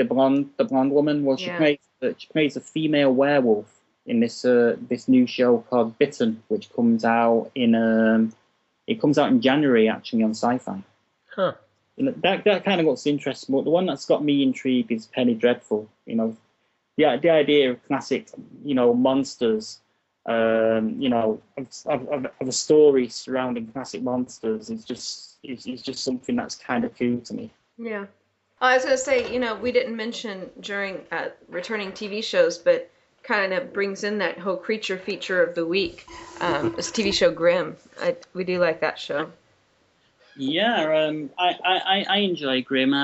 blonde woman. Well, she plays a female werewolf in this new show called Bitten, which comes out in January actually on Sci-Fi. Huh. That kind of looks interesting, but the one that's got me intrigued is Penny Dreadful. The idea of classic, monsters, of a story surrounding classic monsters is just something that's kind of cool to me. Yeah. I was gonna say, we didn't mention during returning TV shows, but kind of brings in that whole creature feature of the week. This TV show Grimm. We do like that show. Yeah, I enjoy Grimm.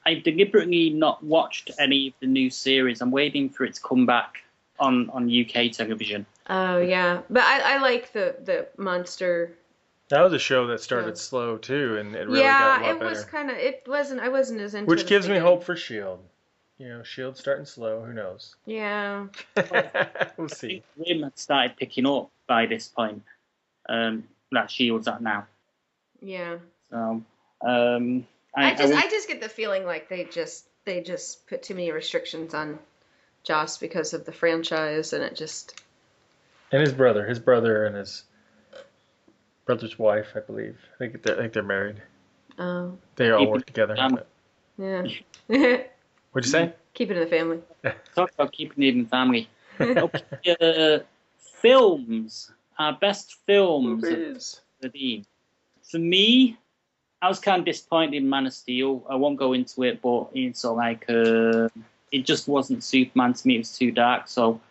I've deliberately not watched any of the new series. I'm waiting for it to come back on UK television. Oh yeah, but I like the monster. That was a show that started slow too, and it really got a lot better. I wasn't as into. Which gives me hope for S.H.I.E.L.D. S.H.I.E.L.D. starting slow. Who knows? Yeah. We'll see. Grimm had started picking up by this point. That S.H.I.E.L.D's at now. Yeah. So, I just get the feeling like they just put too many restrictions on Joss because of the franchise, and it just. And his brother and his brother's wife, I believe. I think they're married. Oh. They all work together. Yeah. What'd you say? Keep it in the family. Talk about keeping it in the family. Okay, films. Our best films. Movies. For me, I was kind of disappointed in Man of Steel. I won't go into it, but it's like it just wasn't Superman to me. It was too dark. So,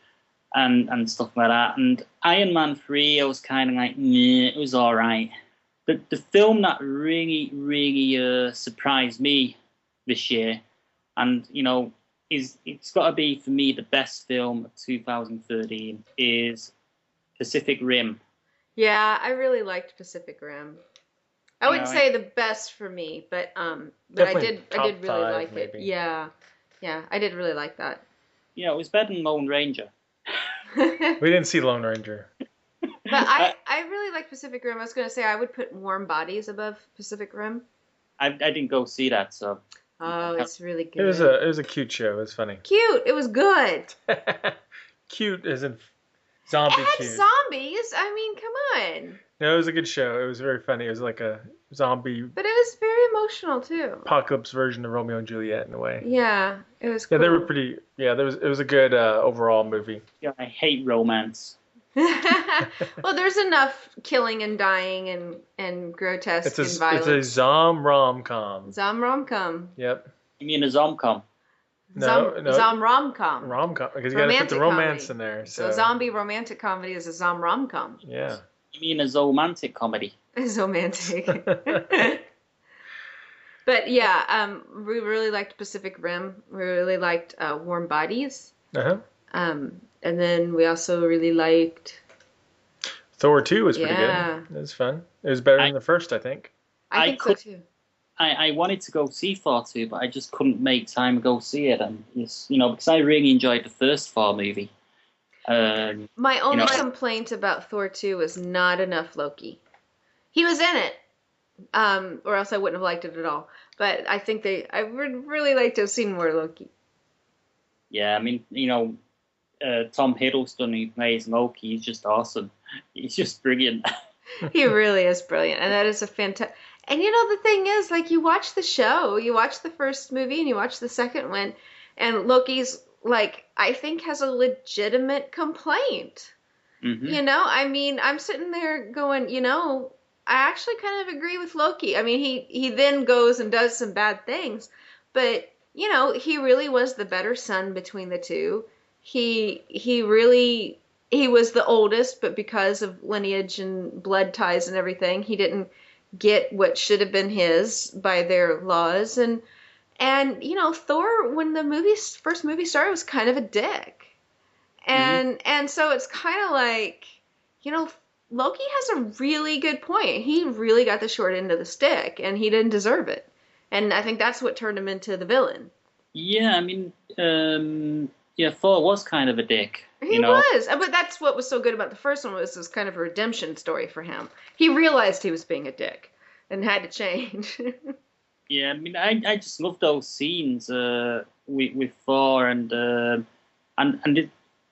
and stuff like that. And Iron Man 3, I was kind of like, it was all right. The film that really surprised me this year, and it's got to be for me the best film of 2013 is Pacific Rim. Yeah, I really liked Pacific Rim. I wouldn't say the best for me, but I did really like it. Maybe. Yeah, I did really like that. Yeah, it was better than Lone Ranger. We didn't see Lone Ranger. But I really like Pacific Rim. I was going to say I would put Warm Bodies above Pacific Rim. I didn't go see that, so. Oh, it's really good. It was a cute show. It was funny. Cute. It was good. cute as in It zombie had cute. zombies. I mean, come on. No, it was a good show. It was very funny. It was like a zombie But it was very emotional too. apocalypse version of Romeo and Juliet in a way. Yeah, it was cool. Yeah, they were pretty. Yeah, it was a good overall movie. Yeah, I hate romance. Well, there's enough killing and dying and grotesque and violence. It's a zom rom-com. Zom rom-com. Yep. You mean a zomcom? No. Zom rom-com. Rom-com, because you got to put the romance comedy. in there. So a zombie romantic comedy is a zom rom-com. Yeah. You mean a zomantic comedy? It's romantic. But yeah, we really liked Pacific Rim. We really liked Warm Bodies. Uh-huh. And then we also really liked Thor 2 was pretty good. It was fun. It was better than the first, I think. I think so too. I wanted to go see Thor 2, but I just couldn't make time to go see it. And it's, because I really enjoyed the first Thor movie. My only complaint about Thor 2 was not enough Loki. He was in it, or else I wouldn't have liked it at all. But I think I would really like to have seen more Loki. Yeah, I mean, Tom Hiddleston, who plays Loki, he's just awesome. He's just brilliant. He really is brilliant, and that is a fantastic. And the thing is, like, you watch the show, you watch the first movie, and you watch the second one, and Loki's, like, I think has a legitimate complaint. Mm-hmm. I mean, I'm sitting there going, I actually kind of agree with Loki. I mean, he then goes and does some bad things, but, he really was the better son between the two. He was the oldest, but because of lineage and blood ties and everything, he didn't get what should have been his by their laws. And Thor, when the first movie started, was kind of a dick. And so it's kind of like, Loki has a really good point. He really got the short end of the stick, and he didn't deserve it. And I think that's what turned him into the villain. Yeah, I mean, Thor was kind of a dick. He was, but that's what was so good about the first one, was this kind of a redemption story for him. He realized he was being a dick and had to change. Yeah, I mean, I just love those scenes with Thor and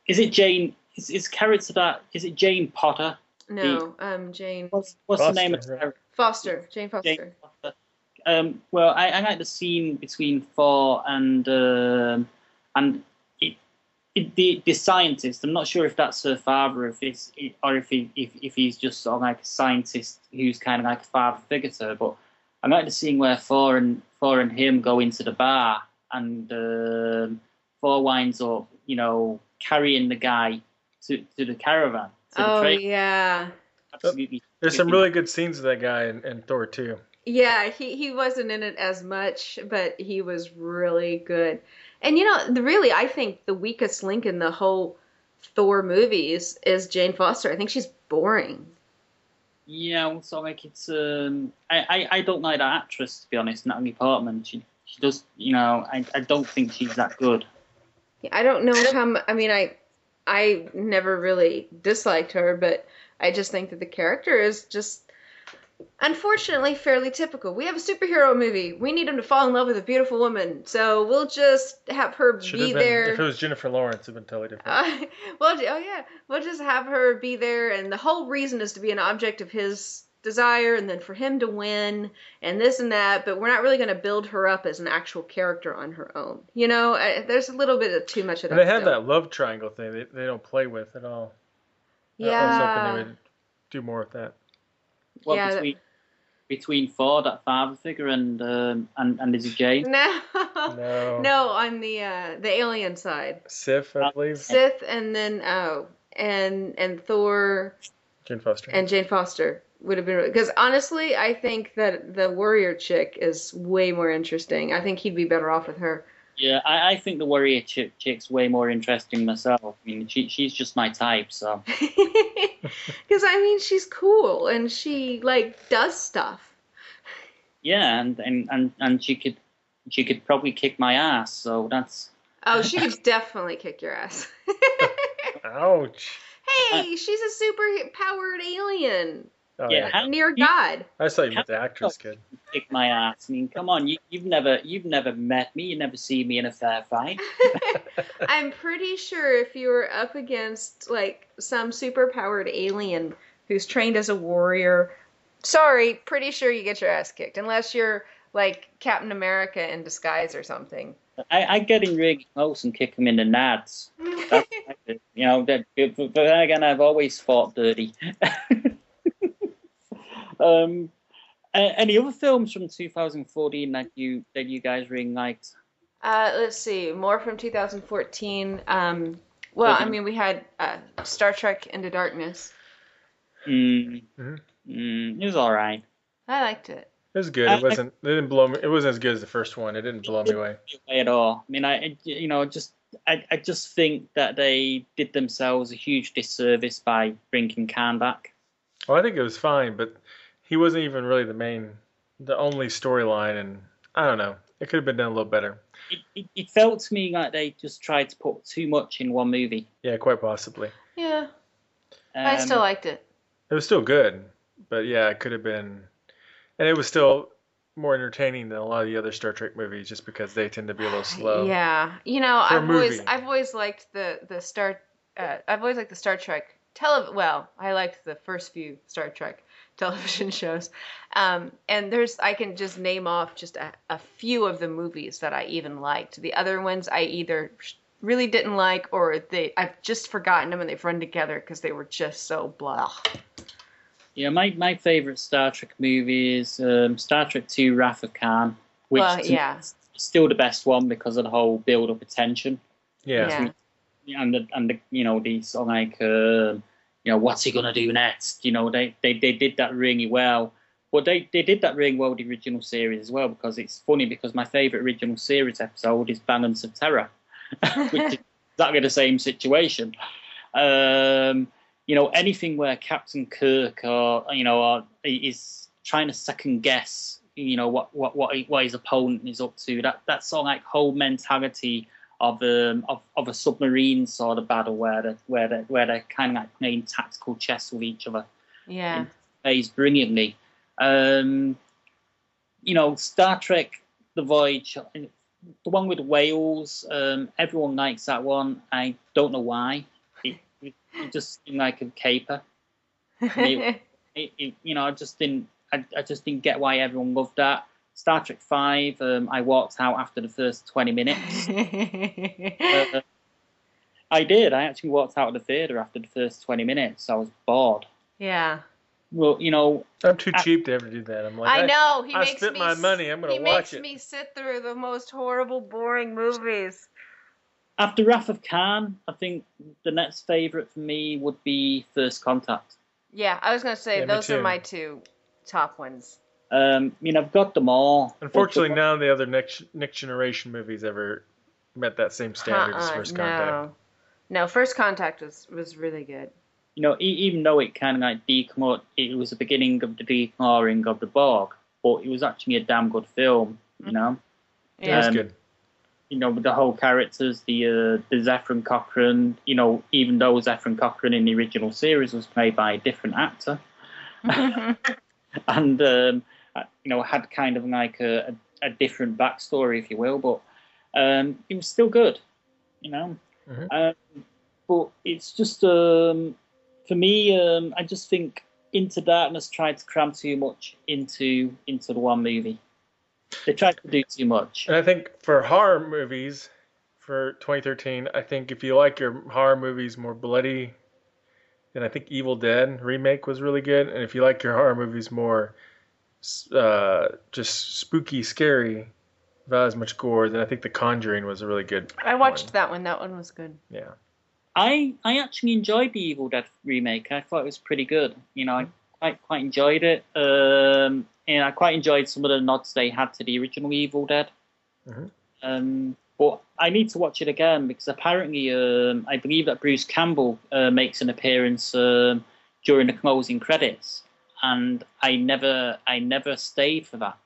is it Jane? Is character that? Is it Jane Potter? No, Jane. What's the name of the character? Foster, Jane Foster. Jane Foster. Well, I like the scene between Thor and the scientist. I'm not sure if that's her father, or if he's just sort of like a scientist who's kind of like a father figure to her. But I like the scene where Thor and him go into the bar, and Thor winds up, carrying the guy to the caravan. Yeah. Absolutely. There's some really good scenes of that guy in Thor 2. Yeah, he wasn't in it as much, but he was really good. And really, I think the weakest link in the whole Thor movies is Jane Foster. I think she's boring. Yeah, so like it's I don't like that actress, to be honest, Natalie Portman. She does, I don't think she's that good. Yeah, I don't know how. I mean, I never really disliked her, but I just think that the character is just, unfortunately, fairly typical. We have a superhero movie. We need him to fall in love with a beautiful woman, so we'll just have her be there. If it was Jennifer Lawrence, it'd been totally different. We'll just have her be there, and the whole reason is to be an object of his desire, and then for him to win, and this and that. But we're not really going to build her up as an actual character on her own. There's a little bit of too much of that. And they have that love triangle thing they don't play with at all. Yeah. I was hoping they would do more with that. Well, yeah, between Thor, that father figure, and is it Jane? No, No, on the alien side. Sif, I believe. Sith, and then and Thor. Jane Foster. And Jane Foster would have been, because honestly, I think that the warrior chick is way more interesting. I think he'd be better off with her. Yeah, I think the warrior chick's way more interesting myself. I mean, she's just my type, so. Because she's cool and she does stuff. Yeah, and she could probably kick my ass, so that's. Oh, she could definitely kick your ass. Ouch. Hey, she's a super powered alien. Oh, yeah, near God. I thought you meant the actress kid. Kick my ass. I mean, come on, you've never met me. You never see me in a fair fight. I'm pretty sure if you were up against like some super-powered alien who's trained as a warrior, sorry, pretty sure you get your ass kicked unless you're like Captain America in disguise or something. I get in really close and kick them in the nads. That's what I do. You know, but then again, I've always fought dirty. Any other films from 2014 that you guys really liked? Let's see, more from 2014. Well, I mean, we had Star Trek Into Darkness. It was all right. I liked it. It was good. It didn't blow me. It wasn't as good as the first one. It didn't blow me away at all. I mean, I just think that they did themselves a huge disservice by bringing Khan back. Well, I think it was fine, but he wasn't even really the only storyline, and I don't know. It could have been done a little better. It felt to me like they just tried to put too much in one movie. Yeah, quite possibly. Yeah. I still liked it. It was still good, but yeah, it could have been, and it was still more entertaining than a lot of the other Star Trek movies, just because they tend to be a little slow. Yeah, you know, I've always liked the Star Trek Well, I liked the first few Star Trek television shows, and I can just name off just a few of the movies that I even liked. The other ones I either really didn't like, or I've just forgotten them and they've run together because they were just so blah. Yeah, my favorite Star Trek movie is Star Trek II: Wrath of Khan, which is still the best one because of the whole build-up of tension. Yeah. And the you know, these sort of like you know, what's he gonna do next? You know, they did that really well. But they did that really well with the original series as well, because it's funny because my favorite original series episode is Balance of Terror, which is exactly the same situation. You know, anything where Captain Kirk is trying to second guess, you know, what his opponent is up to. That sort of like whole mentality of a submarine sort of battle where they're kind of like playing tactical chess with each other. Yeah, it plays brilliantly. You know, Star Trek: The Voyage, the one with Wales. Everyone likes that one. I don't know why. It just seemed like a caper. You know, I just didn't get why everyone loved that. Star Trek V, I walked out after the first 20 minutes. I did. I actually walked out of the theatre after the first 20 minutes. I was bored. Yeah. Well, you know, I'm too cheap to ever do that. I'm like, I know. I spent my money. I'm going to watch it. He makes me sit through the most horrible, boring movies. After Wrath of Khan, I think the next favourite for me would be First Contact. Yeah, I was going to say, those are my two top ones. I mean, I've got them all. Unfortunately, none of the other next generation movies ever met that same standard as First Contact. No, First Contact was really good. You know, even though it kind of like it was the beginning of the declaring of the Borg, but it was actually a damn good film. You know, it was good. You know, with the whole characters, the Zefram Cochrane. You know, even though Zefram Cochrane in the original series was played by a different actor, and you know, had kind of like a different backstory, if you will, but it was still good. You know, but it's just for me, I just think Into Darkness tried to cram too much into the one movie. They tried to do too much. And I think for horror movies for 2013, I think if you like your horror movies more bloody, then I think Evil Dead remake was really good. And if you like your horror movies more just spooky, scary, without as much gore, then I think The Conjuring was a really good I watched that one. That one was good. Yeah. I actually enjoyed the Evil Dead remake. I thought it was pretty good. You know, I quite enjoyed it. And I quite enjoyed some of the nods they had to the original Evil Dead. But I need to watch it again because apparently I believe that Bruce Campbell makes an appearance during the closing credits, and I never stayed for that.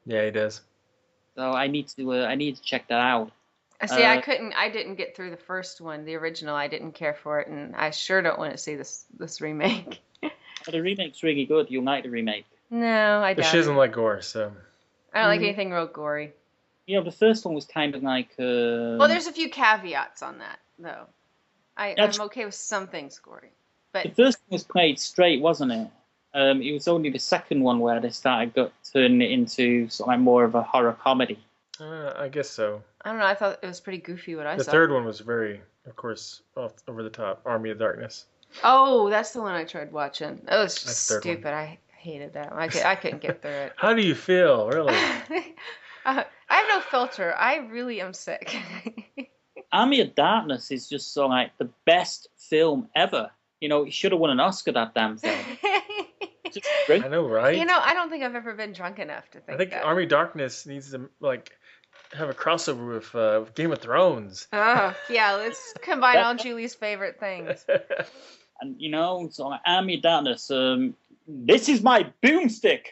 Yeah, he does. So I need to check that out. See, I didn't get through the first one, the original. I didn't care for it, and I sure don't want to see this remake. The remake's really good. You'll like the remake. No, I don't. But she doesn't like gore, so. I don't like anything real gory. the first one was kind of like. Well, there's a few caveats on that, though. I'm okay with some things, Corey. But the first one was played straight, wasn't it? It was only the second one where they started turning it into sort of like more of a horror comedy. I guess so. I don't know. I thought it was pretty goofy what I saw. The third one was very, of course, over the top. Army of Darkness. Oh, that's the one I tried watching. That was That's stupid. I hated that one. I couldn't get through it. How do you feel, really? I have no filter. I really am sick. Army of Darkness is just so like the best film ever. It should have won an Oscar, that damn thing. I know, right? I don't think I've ever been drunk enough to think. I think that. Army of Darkness needs to have a crossover with Game of Thrones. Oh yeah, let's combine all Julie's favorite things. And so like Army of Darkness. This is my boomstick.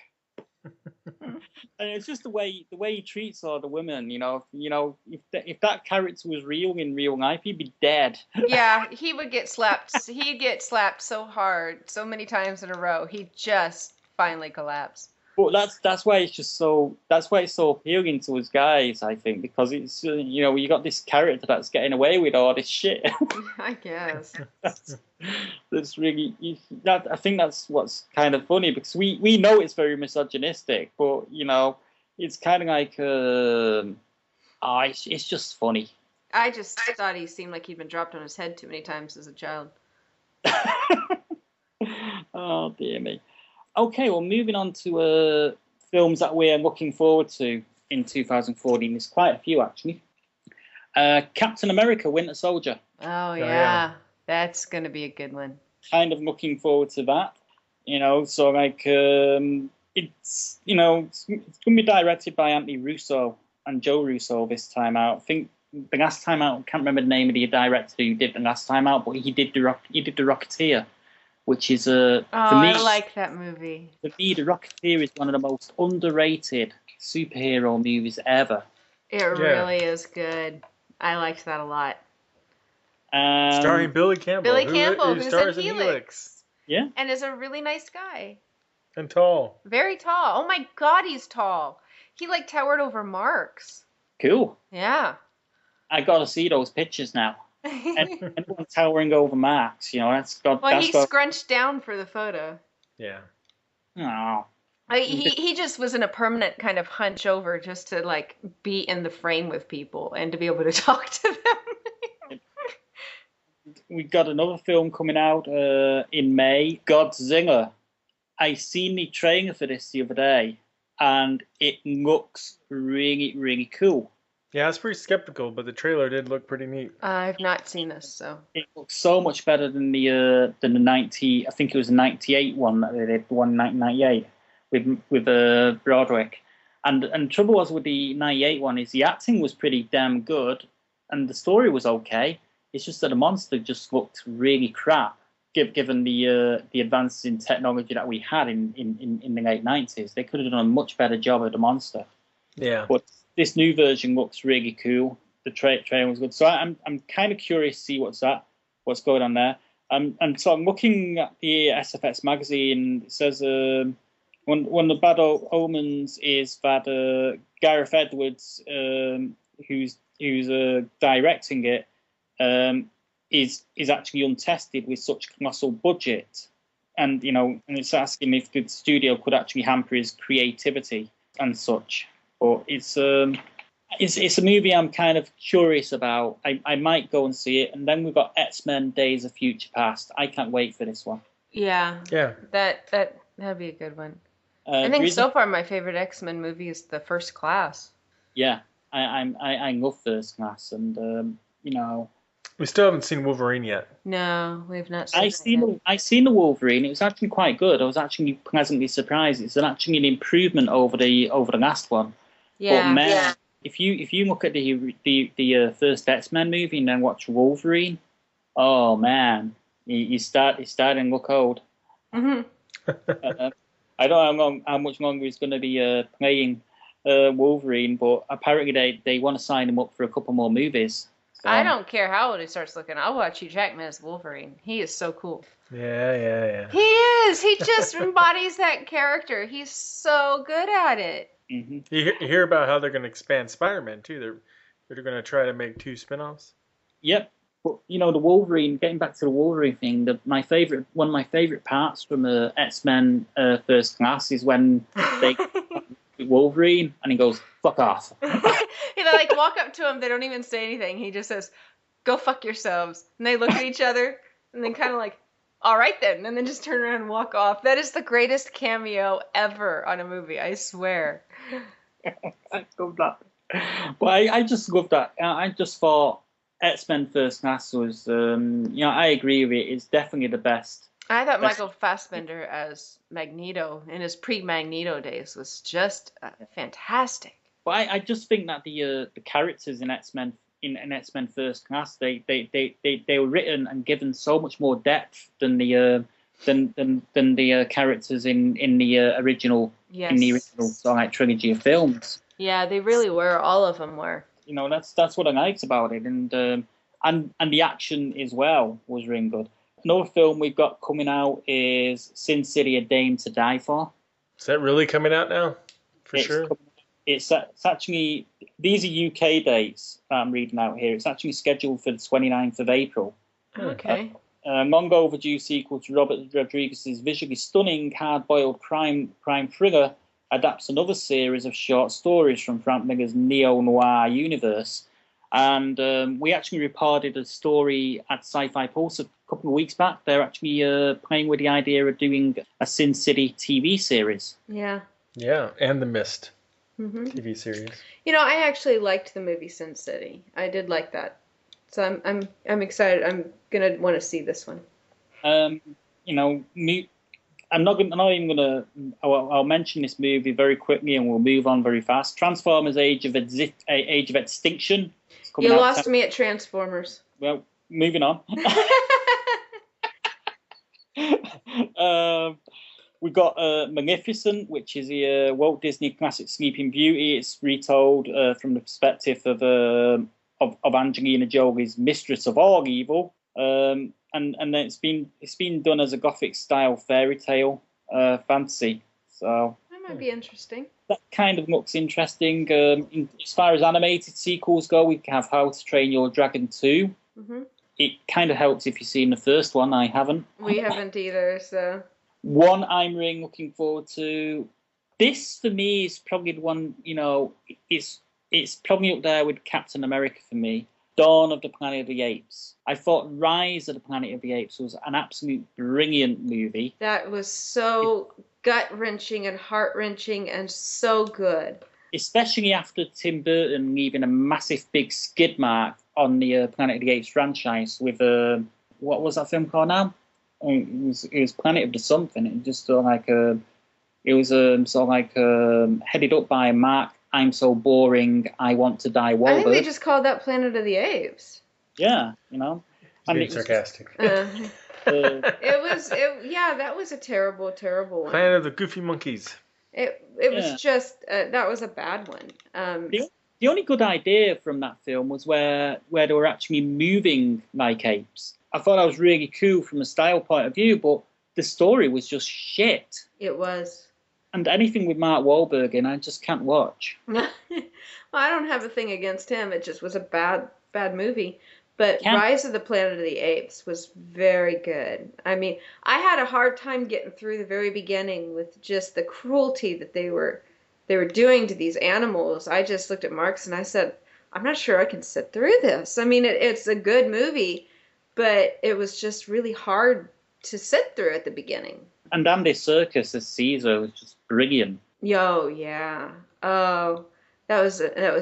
And it's just the way he treats all the women. If that character was real in real life, he'd be dead. Yeah, he would get slapped. He'd get slapped so hard, so many times in a row. He'd just finally collapse. But that's why it's so appealing to us guys, I think, because it's you got this character that's getting away with all this shit. I guess. That's really I think that's what's kind of funny, because we know it's very misogynistic, but it's kind of like it's just funny. I just thought he seemed like he'd been dropped on his head too many times as a child. Oh dear me. Okay, well, moving on to films that we're looking forward to in 2014. There's quite a few, actually. Captain America: Winter Soldier. Oh yeah. That's going to be a good one. Kind of looking forward to that. So like it's going to be directed by Anthony Russo and Joe Russo this time out. I think the last time out, I can't remember the name of the director who did the last time out, but he did the Rocketeer, which is for me. I like that movie. For me, the Rocketeer is one of the most underrated superhero movies ever. It really is good. I liked that a lot. Starring Billy Campbell. Who stars in in Helix. Yeah. And is a really nice guy. And tall. Very tall. Oh my God, he's tall. He towered over Marx. Cool. Yeah. I got to see those pictures now. Anyone towering over Marx, that's got. Well, he scrunched down for the photo. Yeah. Oh. He just was in a permanent kind of hunch over just to be in the frame with people and to be able to talk to them. We got another film coming out in May, Godzilla. I seen the trailer for this the other day, and it looks really, really cool. Yeah, I was pretty skeptical, but the trailer did look pretty neat. I've not seen this, so it looks so much better than the 90. I think it was the 98 one that they did, the one in 1998 with Broderick. And the trouble was with the 98 one is the acting was pretty damn good, and the story was okay. It's just that the monster just looked really crap, given the advances in technology that we had in the late 90s. They could have done a much better job of the monster. Yeah. But this new version looks really cool. The trailer was good. So I'm kind of curious to see what's going on there. And so I'm looking at the SFX magazine. It says one of the bad omens is that Gareth Edwards, who's directing it, is actually untested with such colossal budget, and and it's asking if the studio could actually hamper his creativity and such. But it's a movie I'm kind of curious about. I might go and see it. And then we've got X-Men: Days of Future Past. I can't wait for this one. Yeah. That'd be a good one. I think so far my favorite X-Men movie is The First Class. Yeah, I love First Class, and we still haven't seen Wolverine yet. No, we've not seen I seen the Wolverine. It was actually quite good. I was actually pleasantly surprised. It's actually an improvement over the last one. Yeah. But man, if you look at the first X-Men movie and then watch Wolverine, oh man, it's starting to look old. Mm-hmm. I don't know how much longer he's going to be playing Wolverine, but apparently they want to sign him up for a couple more movies. So, I don't care how old he starts looking. I'll watch Hugh Jackman as Wolverine. He is so cool. Yeah. He is. He just embodies that character. He's so good at it. Mm-hmm. You hear about how they're going to expand Spider-Man too. They're going to try to make 2 spin-offs. Yep. But the Wolverine. Getting back to the Wolverine thing, one of my favorite parts from X-Men First Class is when they Wolverine and he goes, "Fuck off." They like walk up to him. They don't even say anything. He just says, "Go fuck yourselves." And they look at each other and then kind of like, "All right then," and then just turn around and walk off. That is the greatest cameo ever on a movie. I swear. I love that. But I just love that. I just thought X-Men First Class was, I agree with it. It's definitely the best. I thought Michael Fassbender as Magneto in his pre-Magneto days was just fantastic. But I just think that the characters in X-Men X-Men First Class they were written and given so much more depth than the characters in the original trilogy of films. Yeah, they really were. All of them were. That's what I liked about it, and the action as well was really good. Another film we've got coming out is Sin City: A Dame to Die For. Is that really coming out now? Sure. It's actually, these are UK dates that I'm reading out here. It's actually scheduled for the 29th of April. Okay. A long overdue sequel to Robert Rodriguez's visually stunning, hard-boiled crime thriller adapts another series of short stories from Frank Miller's neo-noir universe. And we actually reported a story at SciFi Pulse a couple of weeks back. They're actually playing with the idea of doing a Sin City TV series. Yeah. Yeah, and The Mist TV series. I actually liked the movie Sin City. I did like that. So I'm excited. I'm gonna want to see this one. I'm not even gonna. I'll mention this movie very quickly, and we'll move on very fast. Transformers: Age of Extinction. You lost me at Transformers. Well, moving on. We got Magnificent, which is the Walt Disney classic Sleeping Beauty. It's retold from the perspective of Angelina Jolie's Mistress of All Evil, and then it's been done as a Gothic style fairy tale fantasy. So that might be interesting. That kind of looks interesting. As far as animated sequels go, we have How to Train Your Dragon 2. Mm-hmm. It kind of helps if you've seen the first one. I haven't. We haven't either, so. One I'm really looking forward to. This, for me, is probably the one, it's probably up there with Captain America for me. Dawn of the Planet of the Apes. I thought Rise of the Planet of the Apes was an absolute brilliant movie. That was so gut-wrenching and heart-wrenching and so good. Especially after Tim Burton leaving a massive big skid mark on the Planet of the Apes franchise with, what was that film called now? It was Planet of the Something. It just sort of like, headed up by Mark, I'm so boring, I want to die Wahlberg. I think they just called that Planet of the Apes. Yeah, Being sarcastic. That was a terrible, terrible one. Planet of the Goofy Monkeys. It was just, that was a bad one. The only good idea from that film was where they were actually moving like apes. I thought that was really cool from a style point of view, but the story was just shit. It was. And anything with Mark Wahlberg in, I just can't watch. Well, I don't have a thing against him. It just was a bad movie. But Rise of the Planet of the Apes was very good. I mean, I had a hard time getting through the very beginning with just the cruelty that they were doing to these animals. I just looked at Marx and I said, I'm not sure I can sit through this. I mean, it's a good movie, but it was just really hard to sit through at the beginning. And Andy Serkis as Caesar was just brilliant. Yo, yeah. Oh, that was incredible.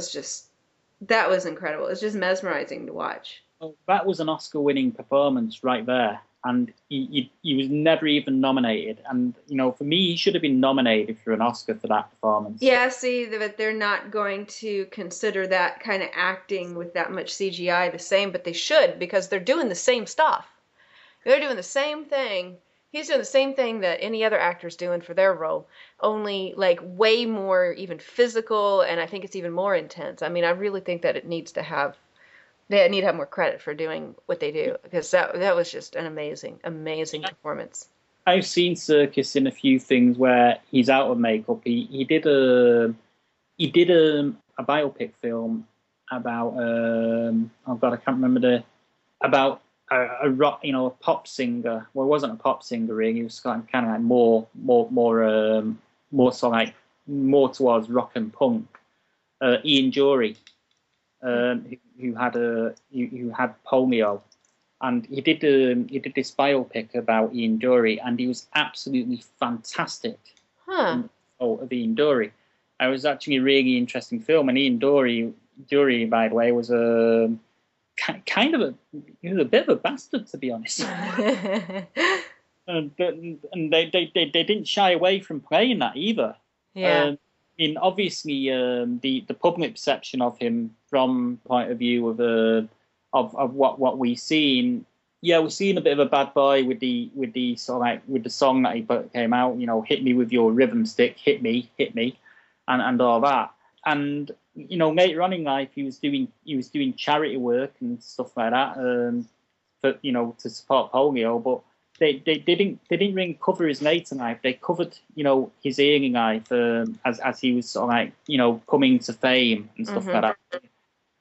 It was just mesmerizing to watch. Oh, that was an Oscar-winning performance right there. And he was never even nominated. And, for me, he should have been nominated for an Oscar for that performance. Yeah, see, but they're not going to consider that kind of acting with that much CGI the same, but they should, because they're doing the same stuff. They're doing the same thing. He's doing the same thing that any other actor's doing for their role, only, way more even physical, and I think it's even more intense. I mean, I really think that it needs to have They need to have more credit for doing what they do, because that was just an amazing performance. I've seen Serkis in a few things where he's out of makeup. He did a biopic film about oh god, I can't remember about a rock, a pop singer. Well, it wasn't a pop singer really. He was kind of like more sort of like more towards rock and punk. Ian Jury, who had polio, and he did this biopic about Ian Dury, and he was absolutely fantastic. Of Ian Dury. It was actually a really interesting film, and Ian Dury, by the way, was a kind of he was a bit of a bastard, to be honest. and they didn't shy away from playing that either. Yeah. Obviously, the public perception of him from point of view of what we've seen. Yeah, we've seen a bit of a bad boy with the sort of like with the song that he came out. Hit me with your rhythm stick, hit me, and all that. And later on in life, he was doing charity work and stuff like that, for to support polio. But they didn't really cover his later life. They covered his early life as he was sort of like coming to fame and stuff like that.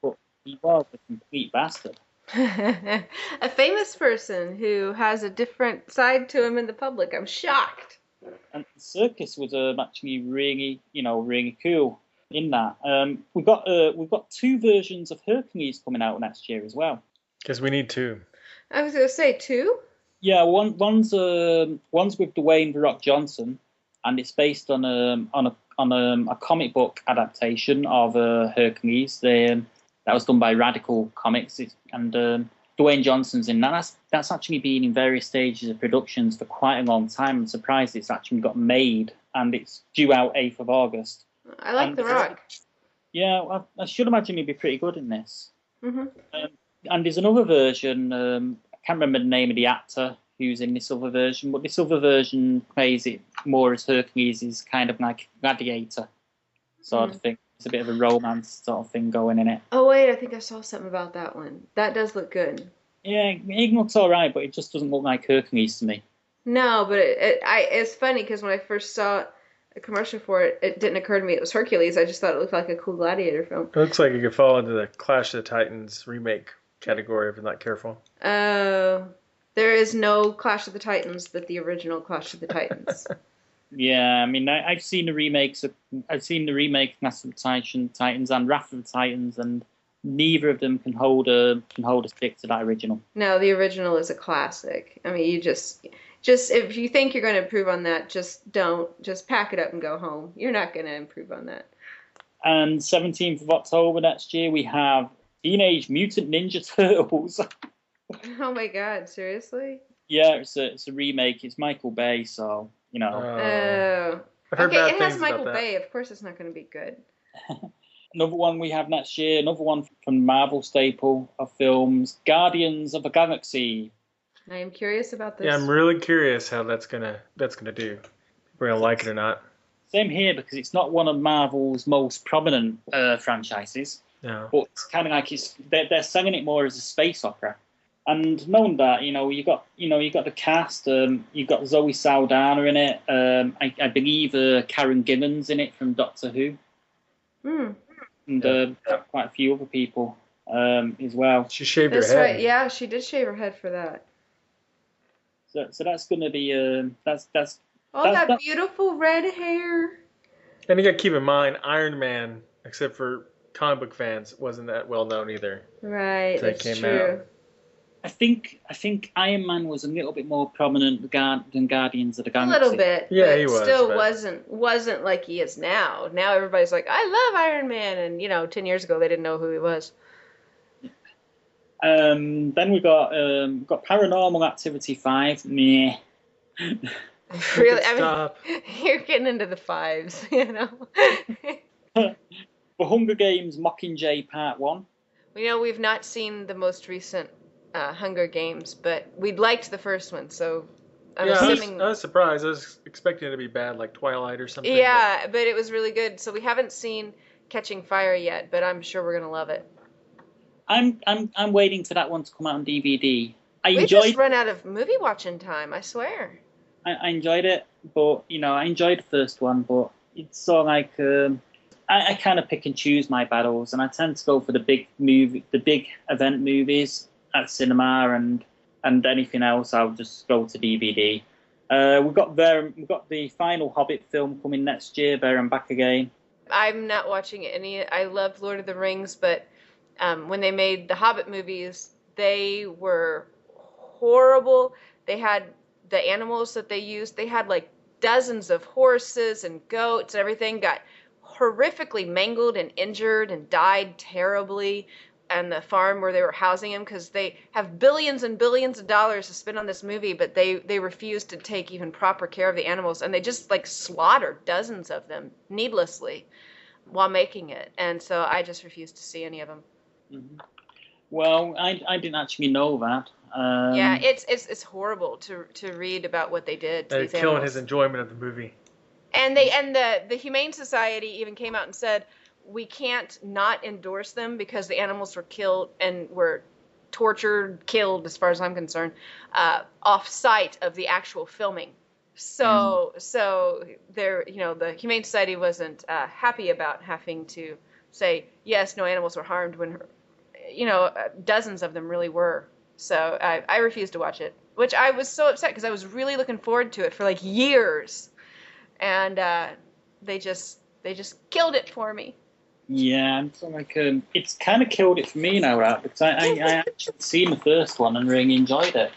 But he was a complete bastard. A famous person who has a different side to him in the public. I'm shocked. And Serkis was actually really really cool in that. We've got two versions of Hercules coming out next year as well. Because we need two. I was gonna say two. Yeah, one's with Dwayne "The Rock" Johnson, and it's based on a comic book adaptation of Hercules. That was done by Radical Comics, and Dwayne Johnson's in that. That's actually been in various stages of productions for quite a long time. I'm surprised it's actually got made, and it's due out 8th of August. I like The Rock. Yeah, well, I should imagine he'd be pretty good in this. Mm-hmm. And there's another version. I can't remember the name of the actor who's in this other version, but this other version plays it more as Hercules is kind of like Gladiator sort of thing. It's a bit of a romance sort of thing going in it. Oh wait, I think I saw something about that one. That does look good. Yeah, it looks all right, but it just doesn't look like Hercules to me. No, but it's funny because when I first saw a commercial for it, it didn't occur to me it was Hercules. I just thought it looked like a cool gladiator film. It looks like it could fall into the Clash of the Titans remake category if you're not careful. Oh, there is no Clash of the Titans but the original Clash of the Titans. Yeah, I mean, I've seen the remakes. I've seen the remake Clash of the Titans and Wrath of the Titans, and neither of them can hold a stick to that original. No, the original is a classic. I mean, you just if you think you're going to improve on that, just pack it up and go home. You're not going to improve on that. And 17th of October next year, we have Teenage Mutant Ninja Turtles. Oh my God! Seriously? Yeah, it's a remake. It's Michael Bay, so Oh. Okay, it has Michael Bay. Of course, it's not going to be good. Another one we have next year. Another one from Marvel staple of films, Guardians of the Galaxy. I am curious about this. Yeah, I'm really curious how that's gonna do. If we're gonna like it or not. Same here, because it's not one of Marvel's most prominent franchises. No. But it's kind of like they're selling it more as a space opera. And knowing that, you got the cast. You got Zoe Saldana in it. I believe Karen Gillan's in it from Doctor Who. And quite a few other people as well. She shaved her head. That's right. Yeah, she did shave her head for that. So that's going to be that's that beautiful red hair. And you got to keep in mind, Iron Man, except for comic book fans, wasn't that well known either. Right, that's true. Out. I think Iron Man was a little bit more prominent than Guardians of the Galaxy. A little bit. Yeah, but he was. Still wasn't like he is now. Now everybody's like, I love Iron Man, and 10 years ago they didn't know who he was. Then we got Paranormal Activity 5. Meh. Really? Stop. You're getting into the fives, The Hunger Games Mockingjay Part 1. We've not seen the most recent Hunger Games, but we liked the first one, so I'm assuming... I was surprised. I was expecting it to be bad, like Twilight or something. Yeah, but it was really good. So we haven't seen Catching Fire yet, but I'm sure we're going to love it. I'm waiting for that one to come out on DVD. We just run out of movie watching time, I swear. I enjoyed it, but I enjoyed the first one, but it's sort of like I kind of pick and choose my battles, and I tend to go for the big event movies at cinema, and anything else I'll just go to DVD. We've got the final Hobbit film coming next year, There and Back Again. I'm not watching any. I loved Lord of the Rings, but when they made the Hobbit movies, they were horrible. They had the animals that they used. They had like dozens of horses and goats and everything got horrifically mangled and injured and died terribly. And the farm where they were housing them, because they have billions and billions of dollars to spend on this movie, but they refused to take even proper care of the animals, and they just like slaughtered dozens of them needlessly while making it. And so I just refused to see any of them. Mm-hmm. Well, I didn't actually know that. Yeah, it's horrible to read about what they did to these killing animals. his enjoyment of the movie. And the Humane Society even came out and said, we can't not endorse them because the animals were killed and were tortured, killed, as far as I'm concerned, off-site of the actual filming. So there, the Humane Society wasn't happy about having to say, yes, no animals were harmed when, dozens of them really were. So I refused to watch it, which I was so upset because I was really looking forward to it for like years, and they just killed it for me. Yeah, it's like it's kind of killed it for me now, right? Because I actually seen the first one and really enjoyed it.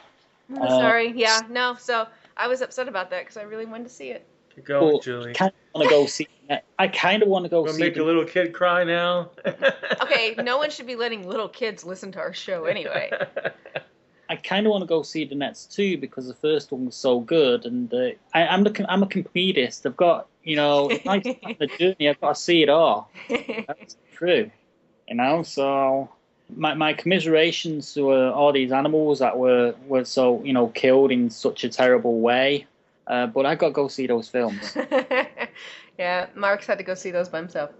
I'm sorry. Yeah, no. So I was upset about that because I really wanted to see it. Keep going, Julie. I kind of want to go see it. I kind of want to go see it. Make a little kid cry now. Okay, no one should be letting little kids listen to our show anyway. I kind of want to go see the next two because the first one was so good, and I'm a completist. I've got, like the journey, I've got to see it all. That's true, So my commiserations to all these animals that were so killed in such a terrible way. But I got to go see those films. Yeah, Marx had to go see those by himself.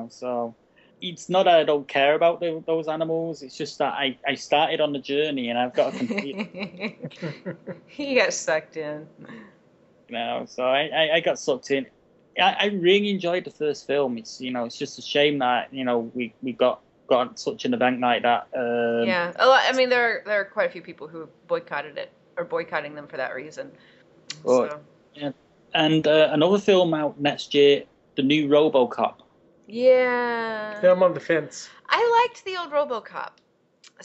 So. It's not that I don't care about those animals. It's just that I started on the journey and I've got to complete it. He got sucked in. So I got sucked in. I really enjoyed the first film. It's it's just a shame that we got such an event like that. Yeah, a lot. I mean, there are quite a few people who boycotted it or boycotting them for that reason. Yeah. And another film out next year, the new RoboCop. Yeah. I'm on the fence. I liked the old RoboCop.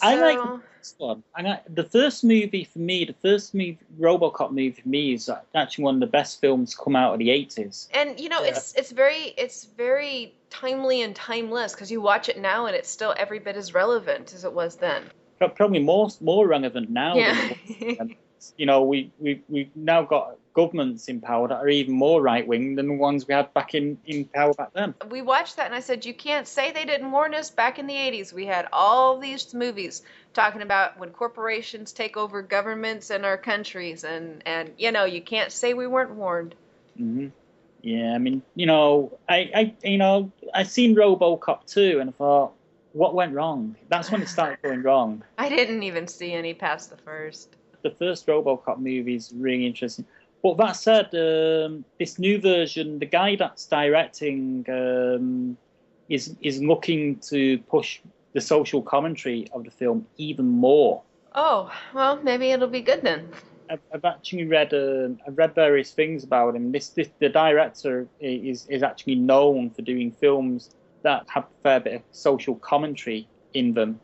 I like this one. The first movie for me, RoboCop movie for me is actually one of the best films to come out of the 80s. And it's very timely and timeless because you watch it now and it's still every bit as relevant as it was then. Probably more relevant now. Yeah. We've now got governments in power that are even more right-wing than the ones we had back in power back then. We watched that and I said, you can't say they didn't warn us. Back in the 80s, we had all these movies talking about when corporations take over governments in our countries, and you can't say we weren't warned. Mm-hmm. Yeah, I mean, I seen RoboCop 2 and I thought, what went wrong? That's when it started going wrong. I didn't even see any past the first. The first RoboCop movie is really interesting. But that said, this new version, the guy that's directing is looking to push the social commentary of the film even more. Oh, well, maybe it'll be good then. I've actually read various things about him. The director is actually known for doing films that have a fair bit of social commentary in them.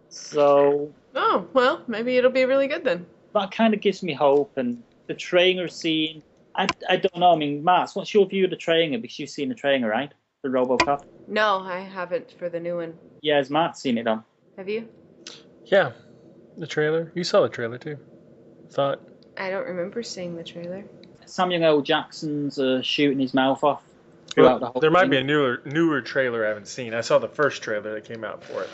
So. Oh, well, maybe it'll be really good then. That kind of gives me hope. And the trailer scene, I don't know. I mean, Marx, what's your view of the trailer? Because you've seen the trailer, right? For RoboCop? No, I haven't for the new one. Yeah, has Marx seen it on? Have you? Yeah, the trailer. You saw the trailer too. Thought. I don't remember seeing the trailer. Samuel L. Jackson's shooting his mouth off throughout the whole There might thing. be a newer trailer I haven't seen. I saw the first trailer that came out for it.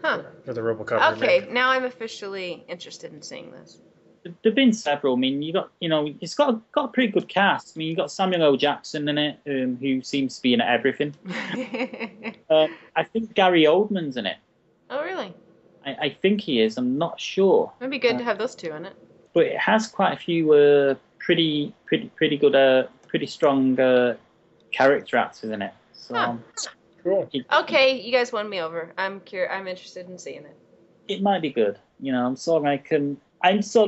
Huh. For the RoboCop Okay, remake. now I'm officially interested in seeing this. There've been several. I mean, it's got a pretty good cast. I mean, you got Samuel L. Jackson in it, who seems to be in everything. I think Gary Oldman's in it. Oh, really? I think he is. I'm not sure. It'd be good to have those two in it. But it has quite a few pretty good, pretty strong character actors in it. So Cool. Okay, you guys won me over. I'm interested in seeing it. It might be good. I'm sort of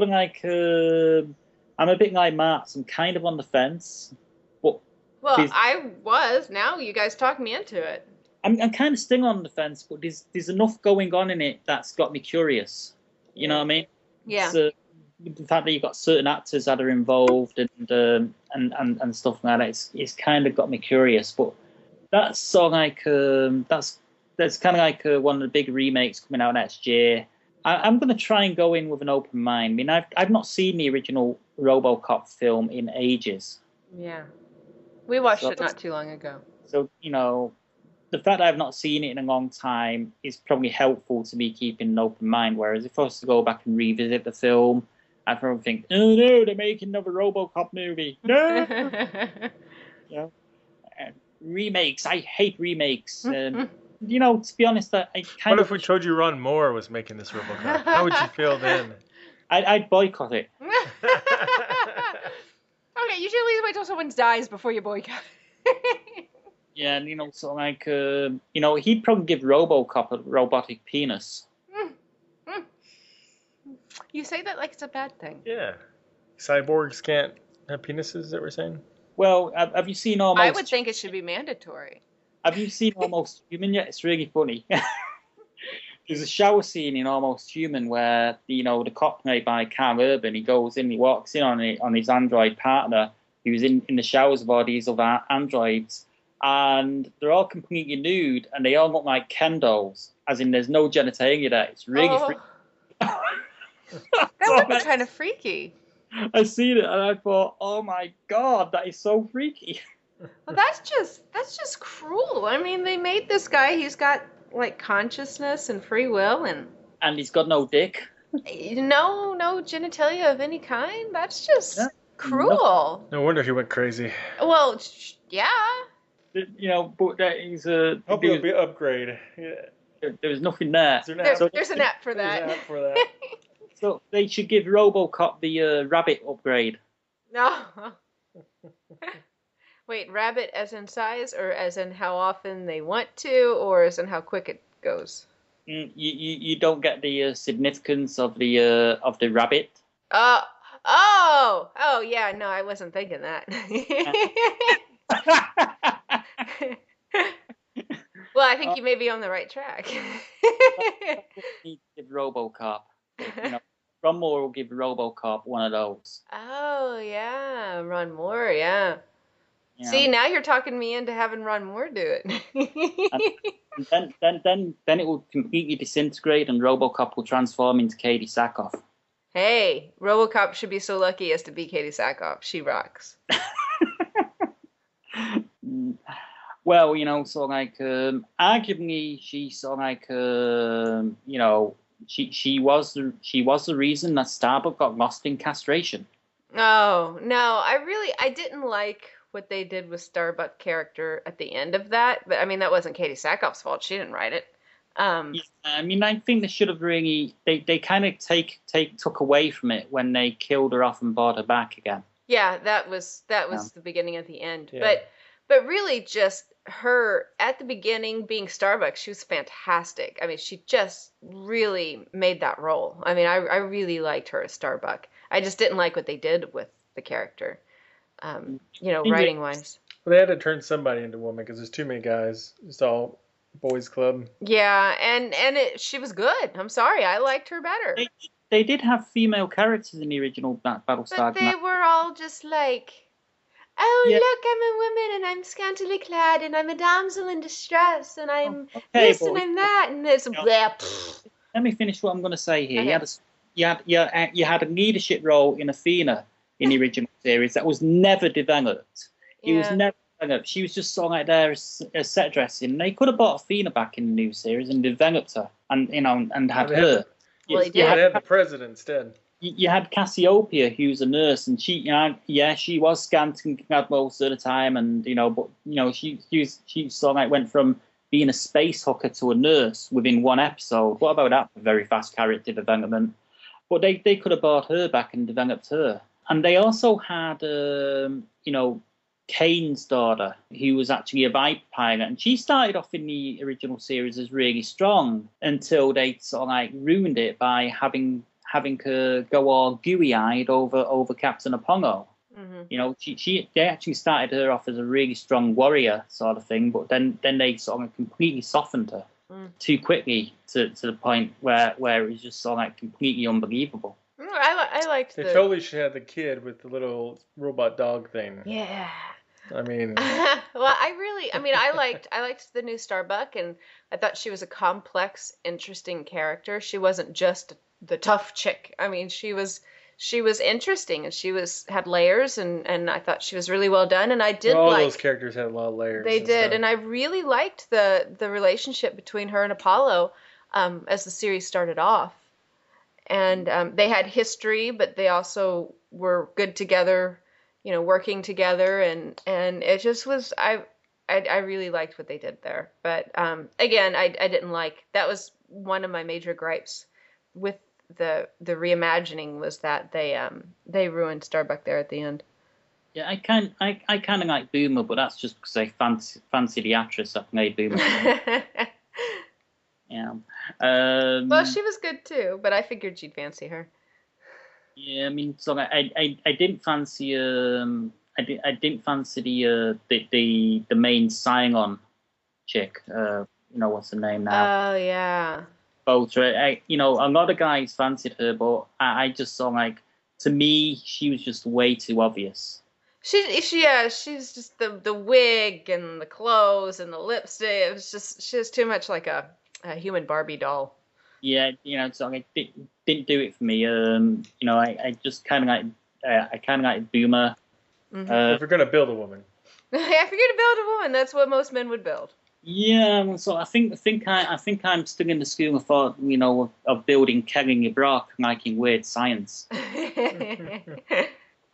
like I'm a bit like Marx. I'm kind of on the fence. But I was. Now you guys talk me into it. I'm kind of still on the fence, but there's enough going on in it that's got me curious. You know what I mean? Yeah. So, the fact that you've got certain actors that are involved and stuff like that, it's kind of got me curious. But that's sort of like that's kind of like one of the big remakes coming out next year. I'm going to try and go in with an open mind. I mean, I've not seen the original RoboCop film in ages. Yeah, we watched it not too long ago. So the fact that I've not seen it in a long time is probably helpful to me keeping an open mind. Whereas if I was to go back and revisit the film, I'd probably think, oh no, they're making another RoboCop movie. No. Remakes. I hate remakes. To be honest, I kind What if we told you Ron Moore was making this RoboCop? How would you feel then? I'd boycott it. Okay, you should at least wait till someone dies before you boycott. Yeah, and sort of like he'd probably give RoboCop a robotic penis. You say that like it's a bad thing. Yeah. Cyborgs can't have penises, that we're saying? Well, have you seen Almost... I would think it should be mandatory. Have you seen Almost Human yet? It's really funny. There's a shower scene in Almost Human where, the cop played by Carl Urban, he goes in, he walks in on his android partner, who's in the showers with all these other androids, and they're all completely nude, and they all look like Ken dolls, as in there's no genitalia there. It's really freaky. That would be kind of freaky. I seen it and I thought, oh my god, that is so freaky. Well, that's just cruel. I mean, they made this guy. He's got like consciousness and free will, and he's got no dick. No genitalia of any kind. That's just cruel. No wonder he went crazy. Well, yeah. But that is a. Hope it'll be an upgrade. Yeah. There was nothing there. There's an app for that. There's an app for that. So they should give RoboCop the rabbit upgrade. No. Wait, rabbit as in size, or as in how often they want to, or as in how quick it goes? You don't get the significance of the rabbit. Oh yeah. No, I wasn't thinking that. Well, I think you may be on the right track. Need to give RoboCop. Ron Moore will give RoboCop one of those. Oh yeah, Ron Moore, yeah. See, now you're talking me into having Ron Moore do it. and then it will completely disintegrate, and RoboCop will transform into Katie Sackhoff. Hey, RoboCop should be so lucky as to be Katie Sackhoff. She rocks. Well, sort of like arguably, she sort of like she was the reason that Starbuck got lost in castration. Oh no, I didn't like what they did with Starbuck character at the end of that, but I mean that wasn't Katie Sackhoff's fault. She didn't write it. I mean, I think they should have really they kind of took away from it when they killed her off and brought her back again. Yeah, that was the beginning of the end. Yeah. But really just her at the beginning being Starbuck, she was fantastic. I mean, she just really made that role. I mean, I really liked her as Starbuck. I just didn't like what they did with the character, writing wise. Well, they had to turn somebody into a woman because there's too many guys. It's all boys club. Yeah, and she was good. I'm sorry, I liked her better. They did have female characters in the original Battlestar. But they were all just like, oh, yeah. Look, I'm a woman, and I'm scantily clad, and I'm a damsel in distress, and I'm this, and I'm that, and there's Let me finish what I'm going to say here. Okay. You had a leadership role in Athena in the original series that was never developed. It was never developed. She was just sort of like there as set dressing. They could have brought Athena back in the new series and developed her, and had her. Well, they had the president instead. You had Cassiopeia, who's a nurse, and she was scant and clad most of the time, and she sort of like went from being a space hooker to a nurse within one episode. What about that for very fast character development? But they could have brought her back and developed her. And they also had, Kane's daughter, who was actually a Viper pilot, and she started off in the original series as really strong until they sort of like ruined it by having her go all gooey-eyed over Captain Apollo. Mm-hmm. They actually started her off as a really strong warrior sort of thing, but then they sort of completely softened her too quickly to the point where it was just sort of like completely unbelievable. I liked They totally should have the kid with the little robot dog thing. Yeah. I mean, well, I liked the new Starbuck, and I thought she was a complex, interesting character. She wasn't just the tough chick. I mean, she was interesting, and had layers, and I thought she was really well done. And I did all those characters had a lot of layers. They did, and I really liked the relationship between her and Apollo as the series started off. And they had history, but they also were good together, working together, and it just was I really liked what they did there. But again, I didn't like, that was one of my major gripes with the reimagining, was that they ruined Starbuck there at the end. Yeah, I kind of like Boomer, but that's just because I fancy the actress that played Boomer. Yeah. Well, she was good too, but I figured you'd fancy her. Yeah, I mean, so I didn't fancy I didn't fancy the main Scion chick. What's her name now? Oh yeah. Both. A lot of guys fancied her, but I just saw, like, to me, she was just way too obvious. She's just the wig and the clothes and the lipstick. It was just, she was too much like a human Barbie doll. Yeah, so it didn't do it for me. I just kind of like Boomer. Mm-hmm. If you're gonna build a woman. Yeah, if you're gonna build a woman, that's what most men would build. Yeah, so I think I'm still in the school of thought, of building Kelly Brock, liking weird science.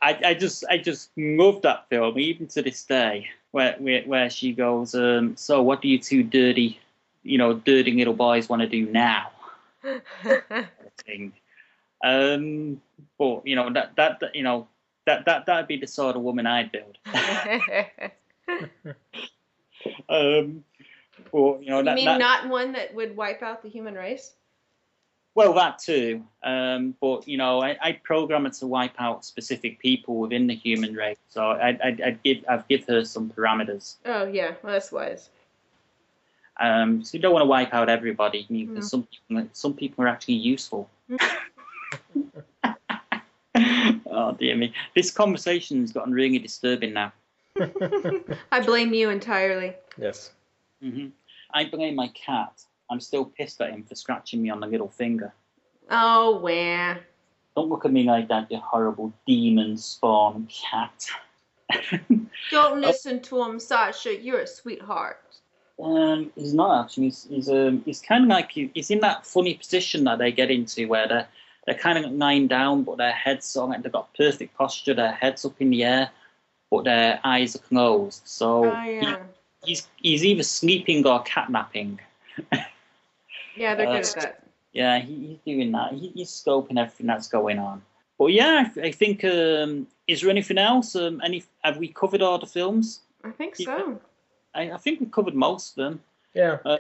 I just love that film, even to this day, where she goes, so what do you two dirty little boys want to do now? Thing. But that'd be the sort of woman I'd build. But, you mean not one that would wipe out the human race? Well, that too. But I program her to wipe out specific people within the human race. So I'd give her some parameters. Oh yeah, well, that's wise. So you don't want to wipe out everybody, because some people are actually useful. Oh dear me, this conversation's gotten really disturbing now. I blame you entirely. Yes. Mm-hmm. I blame my cat. I'm still pissed at him for scratching me on the little finger. Oh, where? Don't look at me like that, you horrible demon spawn cat. Don't listen to him, Sasha. You're a sweetheart. He's not actually. He's kind of like, he's in that funny position that they get into where they're kind of lying down, but their heads sort of like, they've got perfect posture. Their heads up in the air, but their eyes are closed. So he's either sleeping or catnapping. Yeah, they're good at that. Yeah, he's doing that. He's scoping everything that's going on. But yeah, I think. Is there anything else? Have we covered all the films? I think so. I think we covered most of them. Yeah. I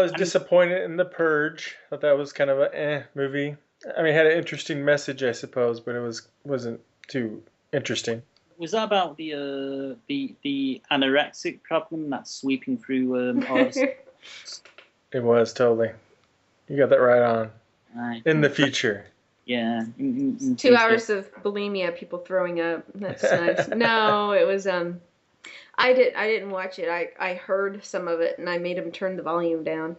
was disappointed in The Purge. Thought that was kind of a movie. I mean, it had an interesting message, I suppose, but it wasn't too interesting. Was that about the anorexic problem that's sweeping through all this? It was, totally. You got that right on. In the future. Yeah. 2 hours of bulimia, people throwing up. That's nice. No, it was I didn't watch it. I heard some of it, and I made him turn the volume down.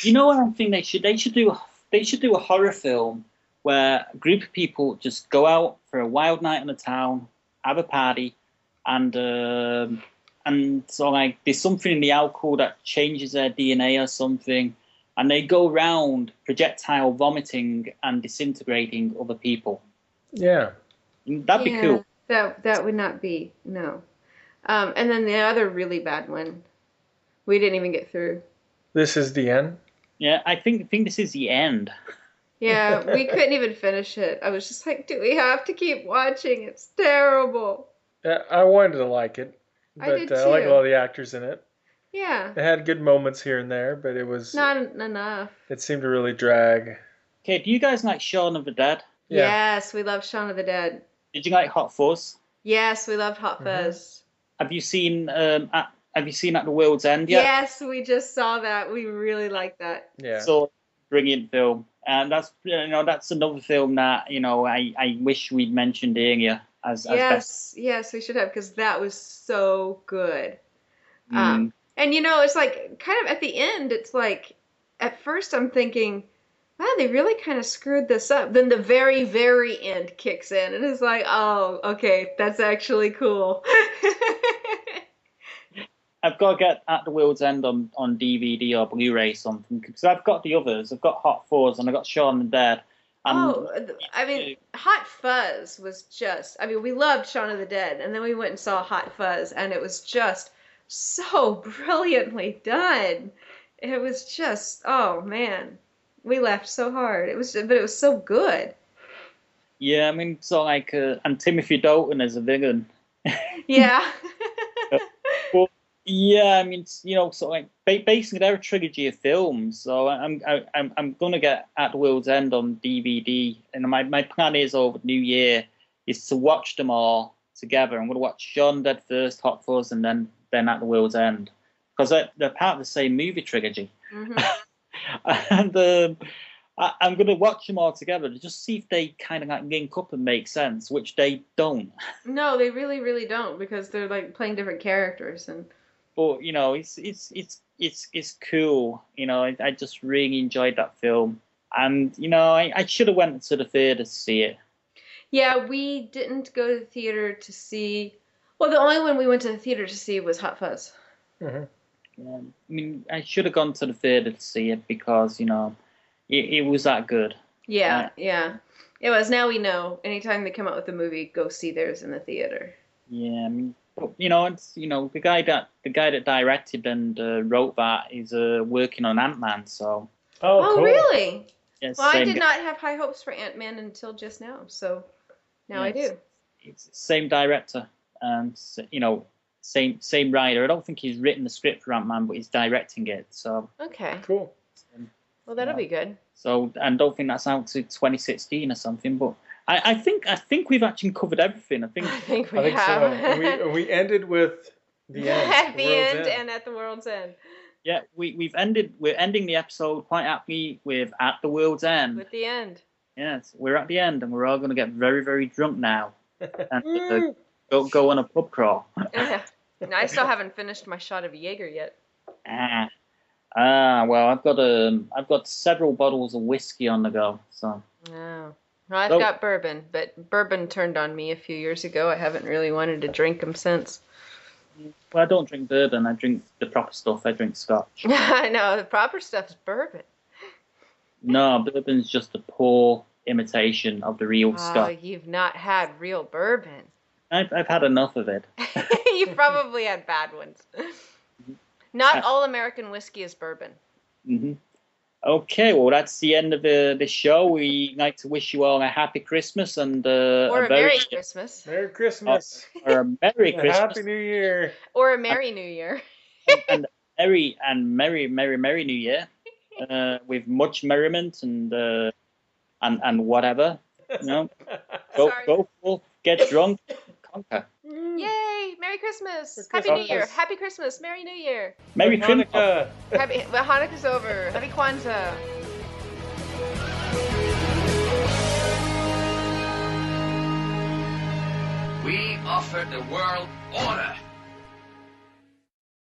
You know what I think they should do? They should do a horror film where a group of people just go out for a wild night in the town, have a party, and so like there's something in the alcohol that changes their DNA or something, and they go around projectile vomiting and disintegrating other people. Yeah, that'd be cool. That would not be, no. And then the other really bad one We didn't even get through. This is the end? Yeah, I think this is the end. Yeah, we couldn't even finish it. I was just like, do we have to keep watching? It's terrible. I wanted to like it, I but did I like a too. lot of the actors in it. Yeah. It had good moments here and there, but it was Not enough. It seemed to really drag. Okay, do you guys like Shaun of the Dead? Yeah. Yes, we love Shaun of the Dead. Did you like Hot Fuzz? Yes, we loved Hot Fuzz. Have you seen At the World's End yet? Yes, we just saw that. We really liked that. Yeah. So brilliant film, and that's another film that I wish we'd mentioned earlier as best. Yes, we should have, because that was so good. Mm. And it's like kind of at the end, it's like at first I'm thinking, wow, they really kind of screwed this up. Then the very, very end kicks in, and it's like, oh, okay, that's actually cool. I've got to get At the World's End on DVD or Blu-ray something, because I've got the others. I've got Hot Fuzz and I've got Shaun of the Dead. Hot Fuzz was just, we loved Shaun of the Dead, and then we went and saw Hot Fuzz, and it was just so brilliantly done. It was just, oh man, we laughed so hard. But it was so good. Yeah, so like, and Timothy Dalton as a villain. Yeah. Well, yeah, sort of like basing their trilogy of films. So I'm gonna get At the World's End on DVD, and my plan is over New Year is to watch them all together. I'm gonna watch Shaun of the Dead first, Hot Fuzz, and then At the World's End, because they're part of the same movie trilogy. Mm-hmm. And I'm gonna watch them all together to just see if they kind of like link up and make sense, which they don't. No, they really, really don't, because they're like playing different characters and. But it's cool. I just really enjoyed that film, and I should have went to the theater to see it. Yeah, we didn't go to the theater to see. Well, the only one we went to the theater to see was Hot Fuzz. Mm-hmm. Yeah, I should have gone to the theater to see it because it was that good. Yeah, yeah, it was. Now we know. Anytime they come out with a movie, go see theirs in the theater. Yeah, but it's the guy that directed and wrote that is working on Ant-Man. So. Oh, cool. Really? Yes, well, I did not have high hopes for Ant-Man until just now. So now I do. It's same director and same writer. I don't think he's written the script for Ant-Man, but he's directing it. So. Okay. Cool. Well, that'll be good. So, and don't think that's out to 2016 or something, but I think we've actually covered everything. I think we have. So. We ended with the end. At the end and at the world's end. Yeah, we're ending the episode quite happily with At the World's End. With the end. Yes, we're at the end, and we're all going to get very, very drunk now, and go on a pub crawl. I still haven't finished my shot of Jaeger yet. Well, I've got several bottles of whiskey on the go, so. Oh. Well, I've got bourbon, but bourbon turned on me a few years ago. I haven't really wanted to drink them since. Well, I don't drink bourbon. I drink the proper stuff. I drink scotch. I know, the proper stuff is bourbon. No, bourbon's just a poor imitation of the real stuff. Oh, you've not had real bourbon. I've had enough of it. You've probably had bad ones. Not all American whiskey is bourbon. Mm-hmm. Okay, well, that's the end of the show. We like to wish you all a happy Christmas and or a Merry Christmas. Merry Christmas. Or a Merry Christmas. Happy New Year. Or a Merry New Year. and merry New Year. With much merriment and whatever. Go forth, get drunk, conquer. Yay! Merry Christmas! Happy New Year! Happy Christmas! Merry New Year! Merry Hanukkah! Hanukkah's over. Happy Kwanzaa. We offer the world order.